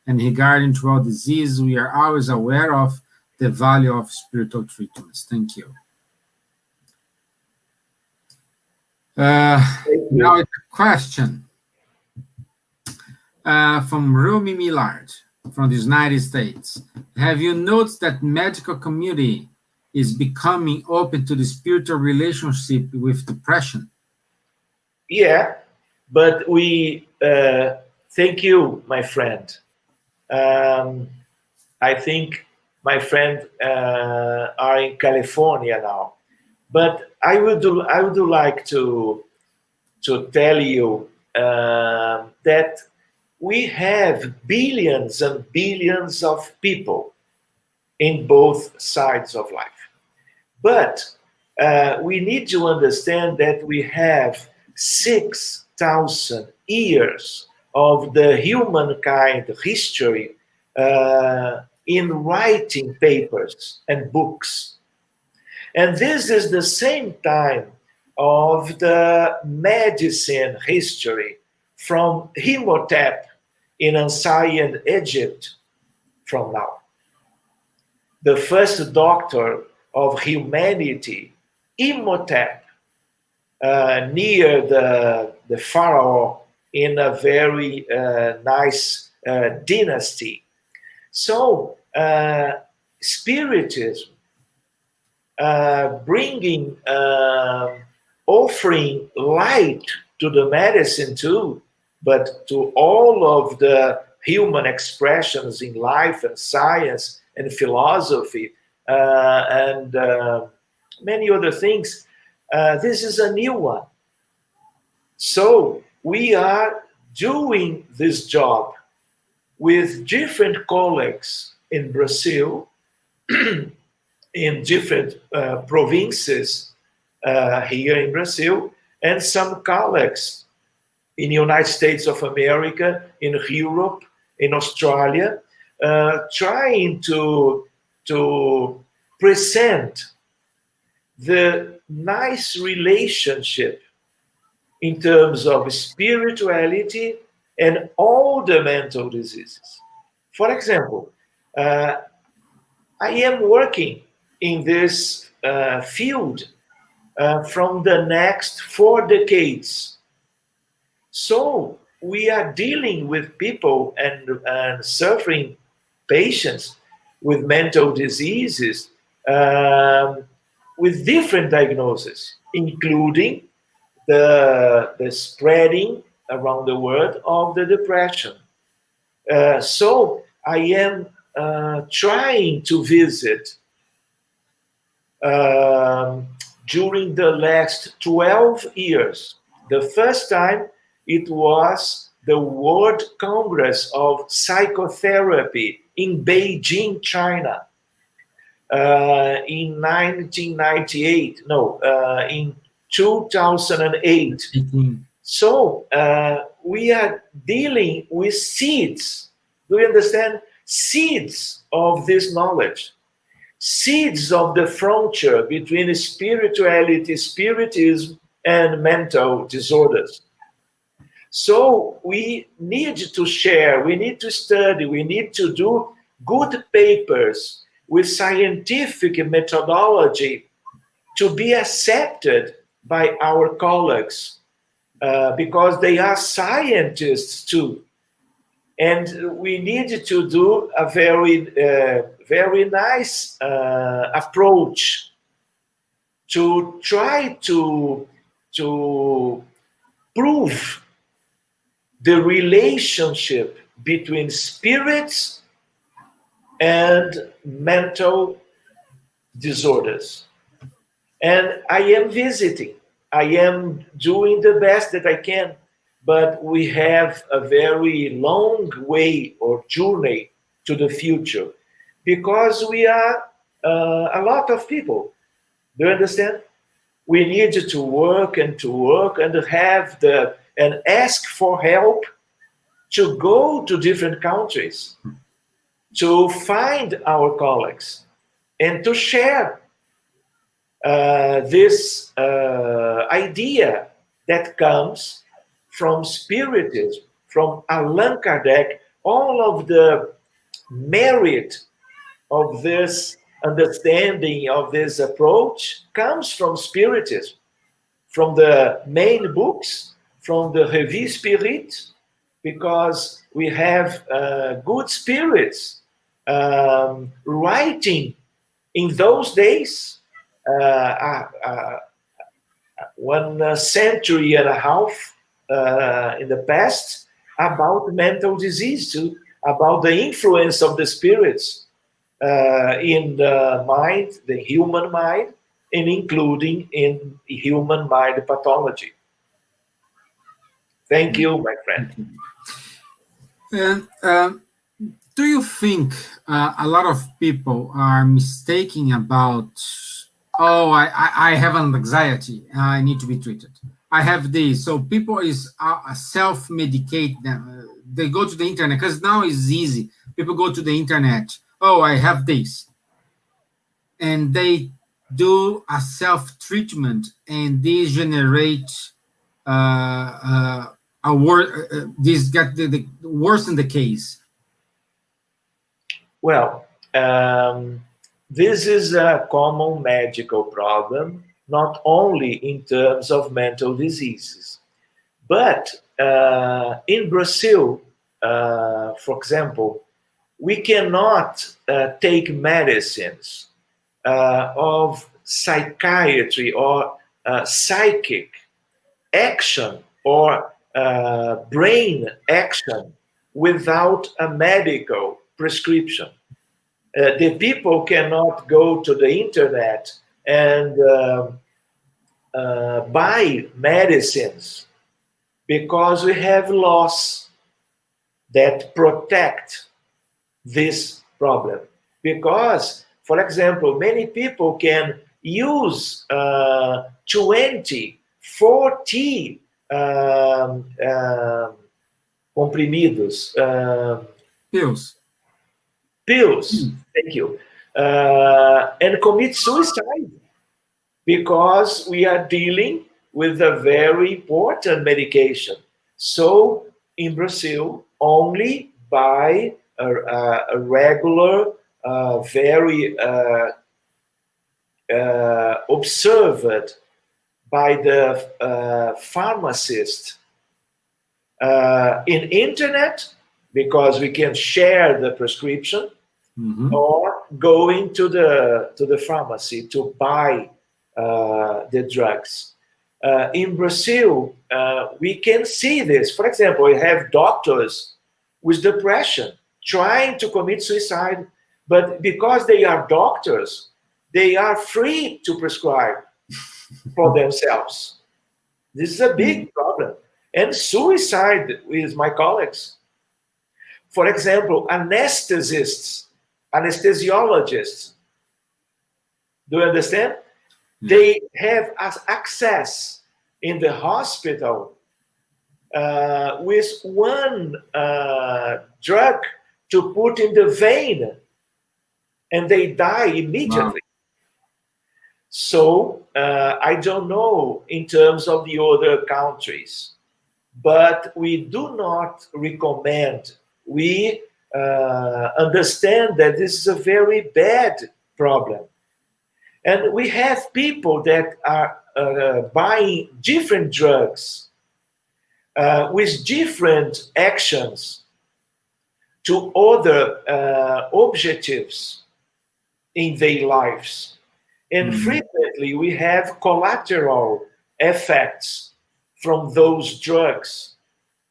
And regarding to all diseases, we are always aware of the value of spiritual treatments. Thank you. Now it's a question from Rumi Millard from the United States. Have you noticed that medical community is becoming open to the spiritual relationship with depression? Yeah, but we thank you, my friend. I think my friend are in California now, but I would like to tell you that we have billions and billions of people in both sides of life. But we need to understand that we have 6,000 years of the humankind history in writing papers and books. And this is the same time of the medicine history from Imhotep in ancient Egypt from now. The first doctor of humanity, Imhotep, near the pharaoh in a very nice dynasty. So, Spiritism, bringing, offering light to the medicine too, but to all of the human expressions in life and science and philosophy, and many other things. This is a new one. So we are doing this job with different colleagues in Brazil, in different provinces here in Brazil, and some colleagues in the United States of America, in Europe, in Australia, trying to present the nice relationship in terms of spirituality and all the mental diseases. For example, I am working in this field from the next 4 decades. So we are dealing with people and suffering patients with mental diseases with different diagnoses, including the spreading around the world of the depression. So I am trying to visit during the last 12 years. The first time it was the World Congress of Psychotherapy in Beijing, China, in 1998, in 2008. So we are dealing with seeds. Do you understand? Seeds of this knowledge. Seeds of the frontier between spirituality, spiritism, and mental disorders. So we need to share, we need to study, we need to do good papers with scientific methodology to be accepted by our colleagues, because they are scientists too. And we need to do a very nice approach to try to to prove the relationship between spirits and mental disorders. And I am visiting. I am doing the best that I can, but we have a very long way or journey to the future because we are a lot of people. Do you understand? We need to work and have and ask for help to go to different countries, to find our colleagues, and to share this idea that comes from Spiritism, from Allan Kardec. All of the merit of this understanding, of this approach, comes from Spiritism, from the main books, from the Revue Spirit, because we have good spirits writing in those days, 1 century and a half in the past, about mental disease too, about the influence of the spirits in the mind, the human mind, and including in human mind pathology. Thank you, my friend. And do you think a lot of people are mistaken about, oh, I have an anxiety, I need to be treated. I have this. So people is self-medicate them. They go to the internet, because now it's easy. People go to the internet. Oh, I have this. And they do a self-treatment, and this generates this got the worsen the case. Well, this is a common medical problem, not only in terms of mental diseases, but in Brazil, for example, we cannot take medicines of psychiatry or psychic action or brain action without a medical prescription. The people cannot go to the internet and buy medicines because we have laws that protect this problem. Because, for example, many people can use 20, 40 comprimidos, pills, thank you, and commit suicide because we are dealing with a very important medication. So in Brazil, only by a regular, very observed by the pharmacist in internet, because we can share the prescription, or going to the pharmacy to buy the drugs. In Brazil, we can see this. For example, we have doctors with depression trying to commit suicide, but because they are doctors, they are free to prescribe for themselves. This is a big problem. And suicide with my colleagues. For example, anesthesiologists, do you understand? They have access in the hospital with one drug to put in the vein, and they die immediately. Wow. So I don't know in terms of the other countries, but we do not recommend. We understand that this is a very bad problem. And we have people that are buying different drugs with different actions to other objectives in their lives. And frequently we have collateral effects from those drugs.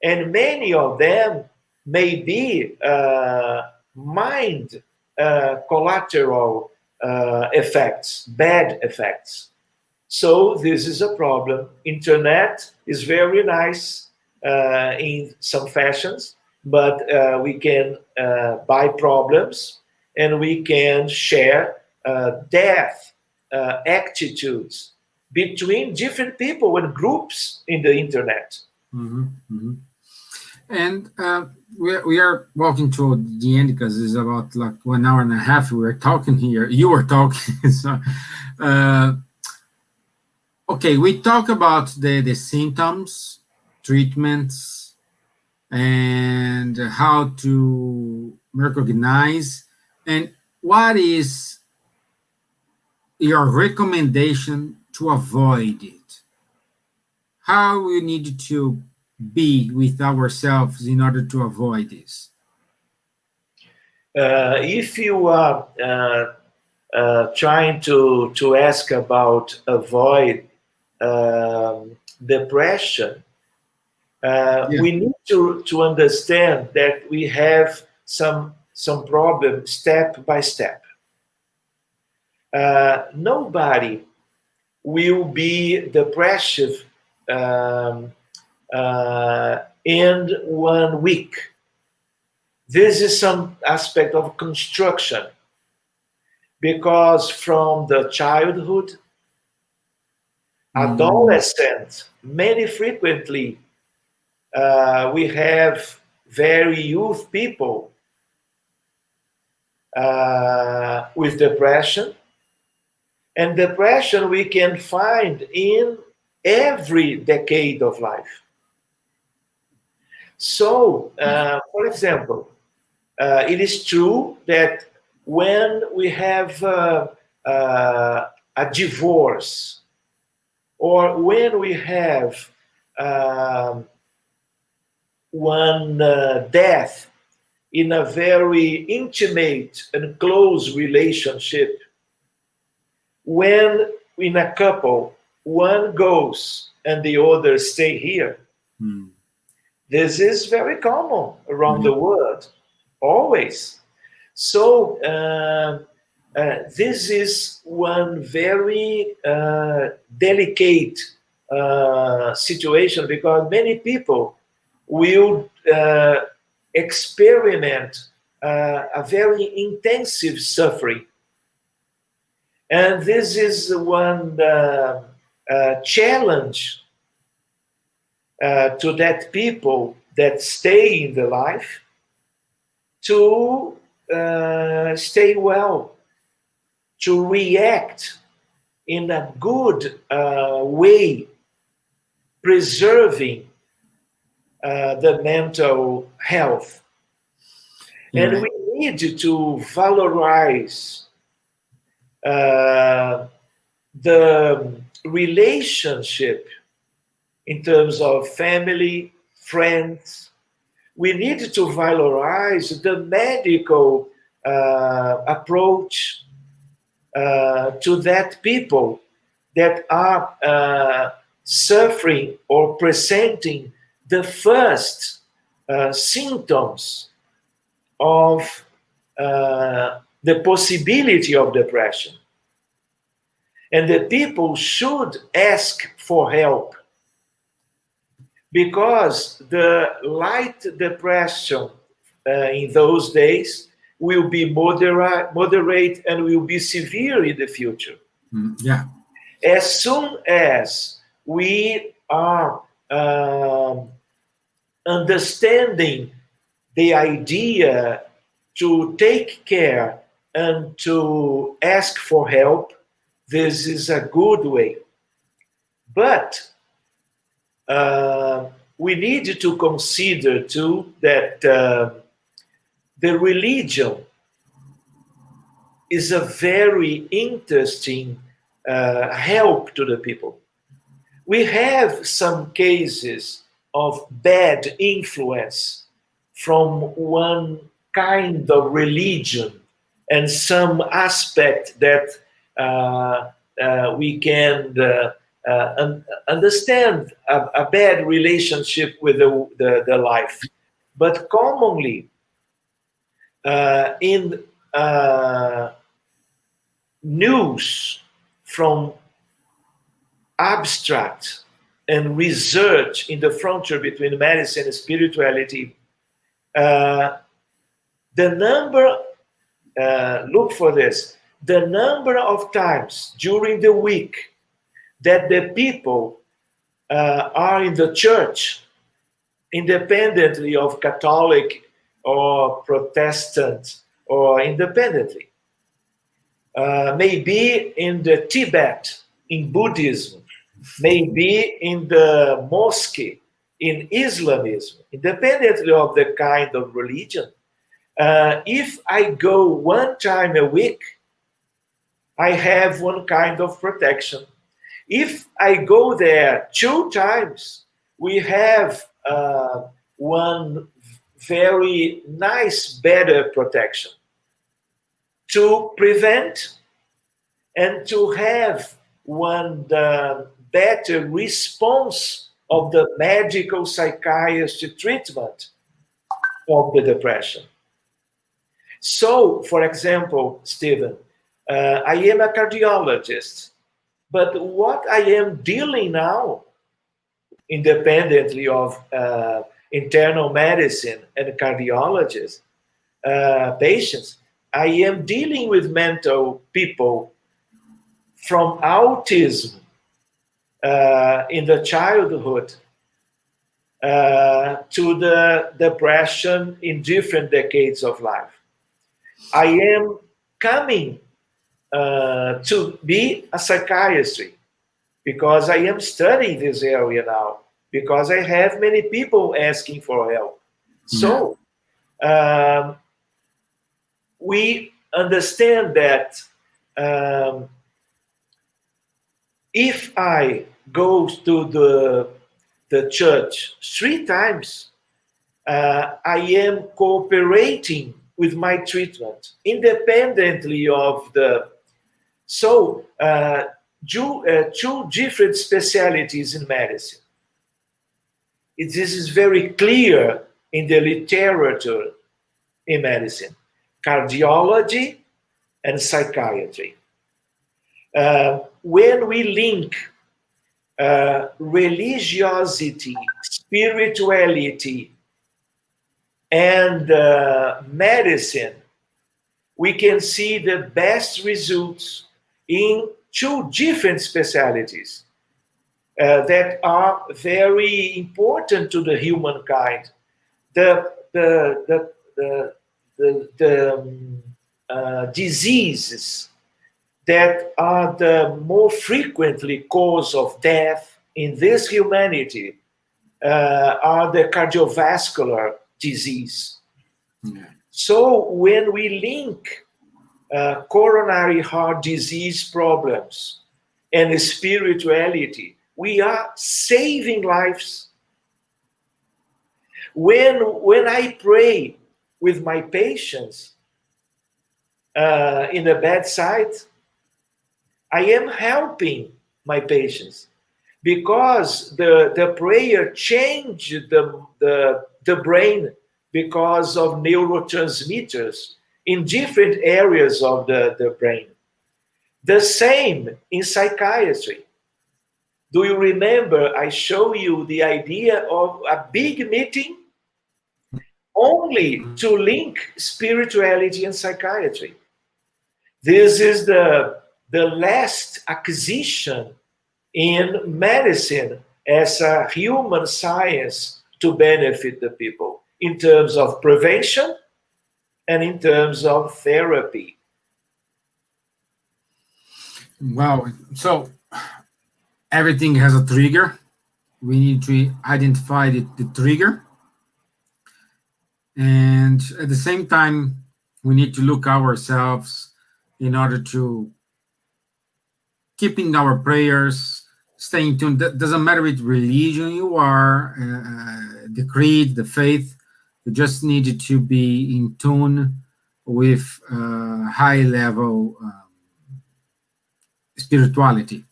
And many of them may be mind collateral effects, bad effects. So this is a problem. Internet is very nice in some fashions, but we can buy problems, and we can share death attitudes between different people and groups in the internet. Mm-hmm, mm-hmm. And we are walking toward the end because it's about like 1 hour and a half. We were talking here. You were talking. So, okay, we talk about the symptoms, treatments, and how to recognize. And what is your recommendation to avoid it? How we need to be with ourselves in order to avoid this? If you are trying to ask about avoid depression, we need to understand that we have some problem step by step. Nobody will be depressive in 1 week. This is some aspect of construction, because from the childhood, adolescent, many frequently we have very youth people with depression. And depression we can find in every decade of life. So, for example, it is true that when we have a divorce, or when we have one death in a very intimate and close relationship, when in a couple one goes and the other stay here, this is very common around the world, always. So this is one very delicate situation, because many people will experiment a very intensive suffering. And this is one challenge to that people that stay in the life to stay well, to react in a good way, preserving the mental health. And we need to valorize the relationship in terms of family, friends. We need to valorize the medical approach to that people that are suffering or presenting the first symptoms of the possibility of depression. And the people should ask for help, because the light depression in those days will be moderate and will be severe in the future. As soon as we are understanding the idea to take care and to ask for help, this is a good way. But we need to consider too that the religion is a very interesting help to the people. We have some cases of bad influence from one kind of religion and some aspect that we can understand a bad relationship with the life. But commonly, in news from abstract and research in the frontier between medicine and spirituality, the number, look for this, the number of times during the week that the people are in the church, independently of Catholic or Protestant or independently, maybe in the Tibet, in Buddhism, maybe in the mosque, in Islamism, independently of the kind of religion. If I go one time a week, I have one kind of protection. If I go there 2 times, we have one very nice, better protection to prevent and to have one better response of the medical psychiatry treatment of the depression. So, for example, Stephen, I am a cardiologist, but what I am dealing now, independently of internal medicine and cardiologists, patients, I am dealing with mental people from autism in the childhood to the depression in different decades of life. I am coming to be a psychiatrist because I am studying this area now, because I have many people asking for help. So we understand that if I go to the church 3 times, I am cooperating with my treatment, independently of the... So, 2 different specialties in medicine. This is very clear in the literature in medicine: cardiology and psychiatry. When we link religiosity, spirituality, and medicine, we can see the best results in 2 different specialties that are very important to the humankind. The diseases that are the more frequently cause of death in this humanity are the cardiovascular disease. Yeah. So when we link coronary heart disease problems and spirituality, we are saving lives. When I pray with my patients in the bedside, I am helping my patients because the prayer changed the brain because of neurotransmitters in different areas of the brain. The same in psychiatry. Do you remember I showed you the idea of a big meeting only to link spirituality and psychiatry? This is the last acquisition in medicine as a human science to benefit the people in terms of prevention and in terms of therapy. Wow. So everything has a trigger. We need to identify the trigger. And at the same time, we need to look ourselves in order to keeping our prayers, staying tuned. That doesn't matter which religion you are, the creed, the faith. You just need to be in tune with high-level spirituality.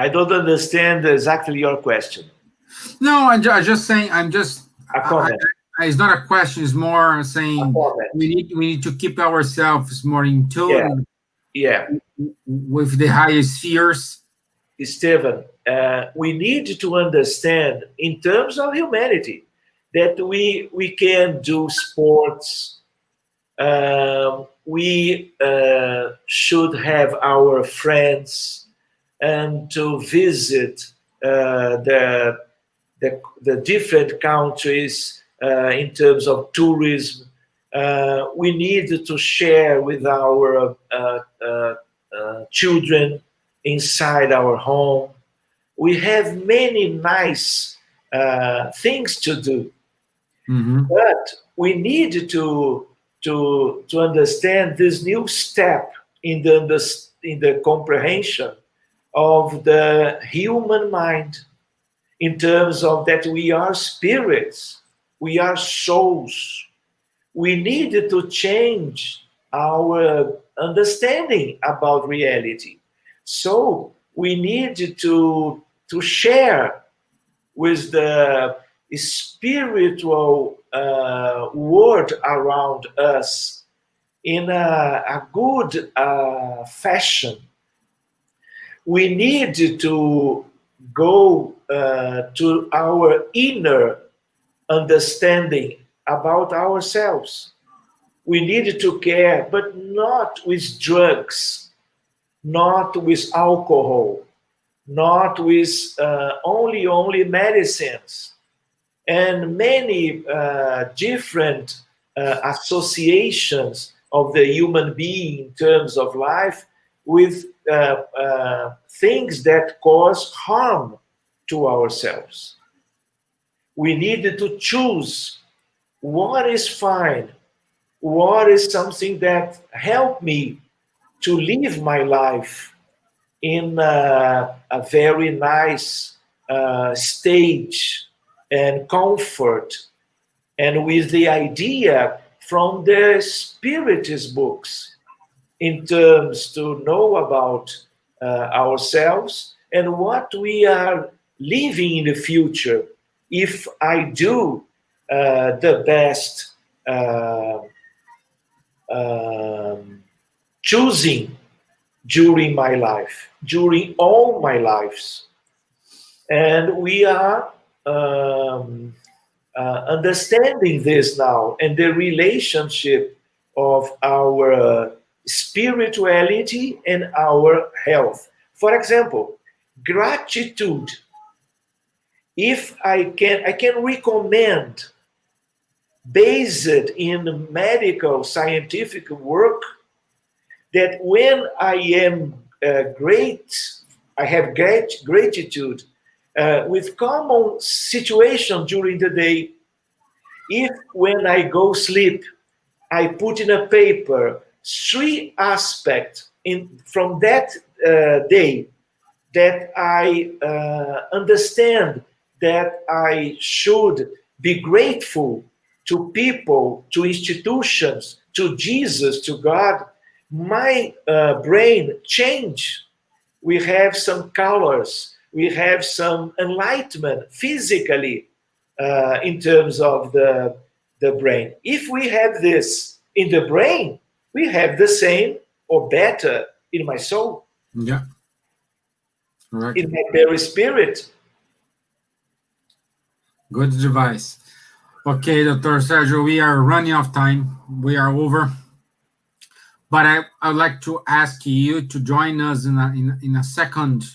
I don't understand exactly your question. No, I'm just saying. A comment. It's not a question. It's more saying comment. we need to keep ourselves more in tune Yeah. with the higher spheres. Esteban, we need to understand in terms of humanity that we can do sports. We should have our friends and to visit the different countries in terms of tourism. We need to share with our children inside our home. We have many nice things to do, but we need to understand this new step in the comprehension of the human mind, in terms of that we are spirits, we are souls. We need to change our understanding about reality. So we need to share with the spiritual world around us in a good fashion. We need to go to our inner understanding about ourselves. We need to care, but not with drugs, not with alcohol, not with only medicines, and many different associations of the human being in terms of life with things that cause harm to ourselves. We need to choose what is fine, what is something that help me to live my life in a very nice stage and comfort, and with the idea from the spiritist books in terms to know about ourselves and what we are living in the future if I do the best choosing during my life, during all my lives. And we are understanding this now and the relationship of our spirituality and our health. For example, gratitude. If I can recommend, based in medical scientific work, that when I am I have gratitude with common situation during the day. If when I go sleep, I put in a paper 3 aspects from that day that I understand that I should be grateful to people, to institutions, to Jesus, to God, my brain change. We have some colors, we have some enlightenment physically in terms of the brain. If we have this in the brain, we have the same or better in my soul. Yeah. Correct. In my very spirit. Good advice. Okay, Dr. Sergio, we are running out of time. We are over. But I'd like to ask you to join us in a second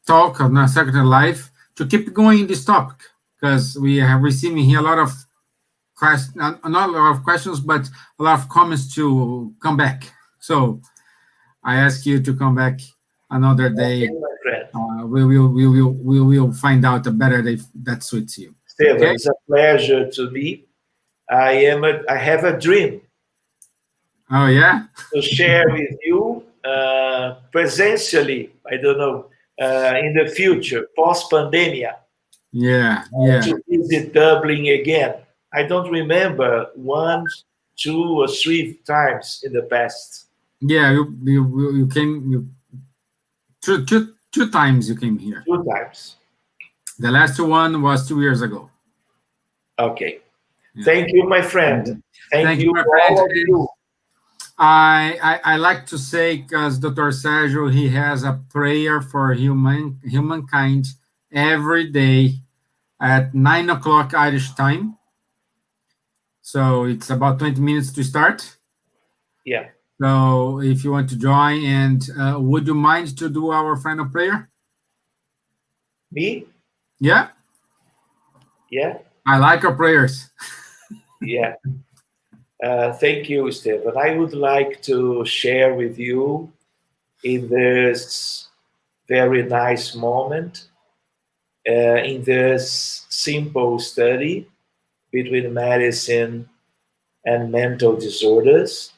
talk, on a second live, to keep going this topic, because we have receiving here a lot of questions, not a lot of questions, but a lot of comments to come back. So I ask you to come back another day. Okay, my friend. We will find out a better day that suits you. Esteban, Okay? it's a pleasure to me. I have a dream. Oh yeah. To share with you presentially. I don't know in the future, post pandemia. Yeah. To visit Dublin again. I don't remember 1, 2, or 3 times in the past. Yeah, you came two times you came here. 2 times. The last one was 2 years ago. Okay. Yeah. Thank you, my friend. Thank you my for all of friend. you. I like to say, because Dr. Sergio, he has a prayer for humankind every day at 9 o'clock Irish time. So it's about 20 minutes to start. Yeah. So if you want to join, and would you mind to do our final prayer? Me? Yeah, Yeah. I like our prayers. Yeah. Thank you, Stephen. I would like to share with you in this very nice moment, in this simple study between medicine and mental disorders.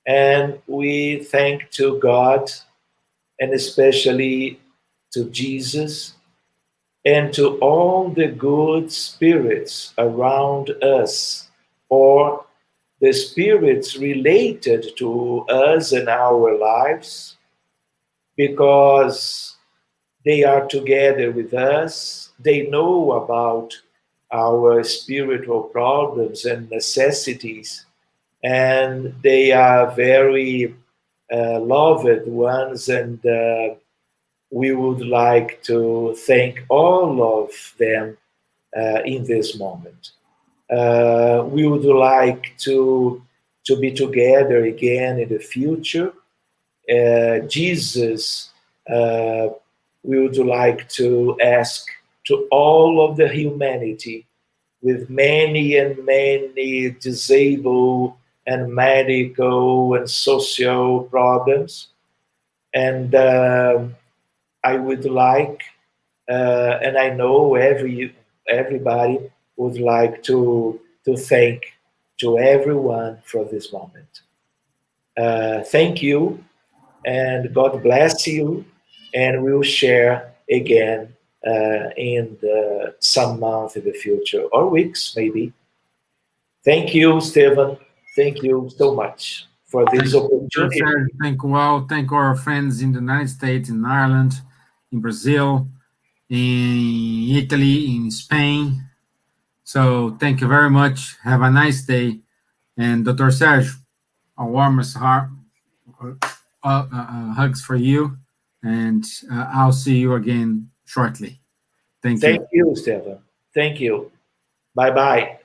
And we thank to God, and especially to Jesus, and to all the good spirits around us, or the spirits related to us and our lives, because they are together with us. They know about our spiritual problems and necessities, and they are very loved ones. And we would like to thank all of them in this moment. We would like to be together again in the future. Jesus, we would like to ask to all of the humanity with many and many disabled and medical and social problems. And I would like, and I know everybody would like to thank to everyone for this moment. Thank you, and God bless you, and we'll share again in some month in the future, or weeks maybe. Thank you, Stephen. Thank you so much for this opportunity. Thank our friends in the United States, in Ireland, in Brazil, in Italy, in Spain. So thank you very much. Have a nice day. And Dr. Sergio, our warmest hugs for you. And I'll see you again shortly. Thank you. Thank you, Stephen. Thank you. Bye-bye.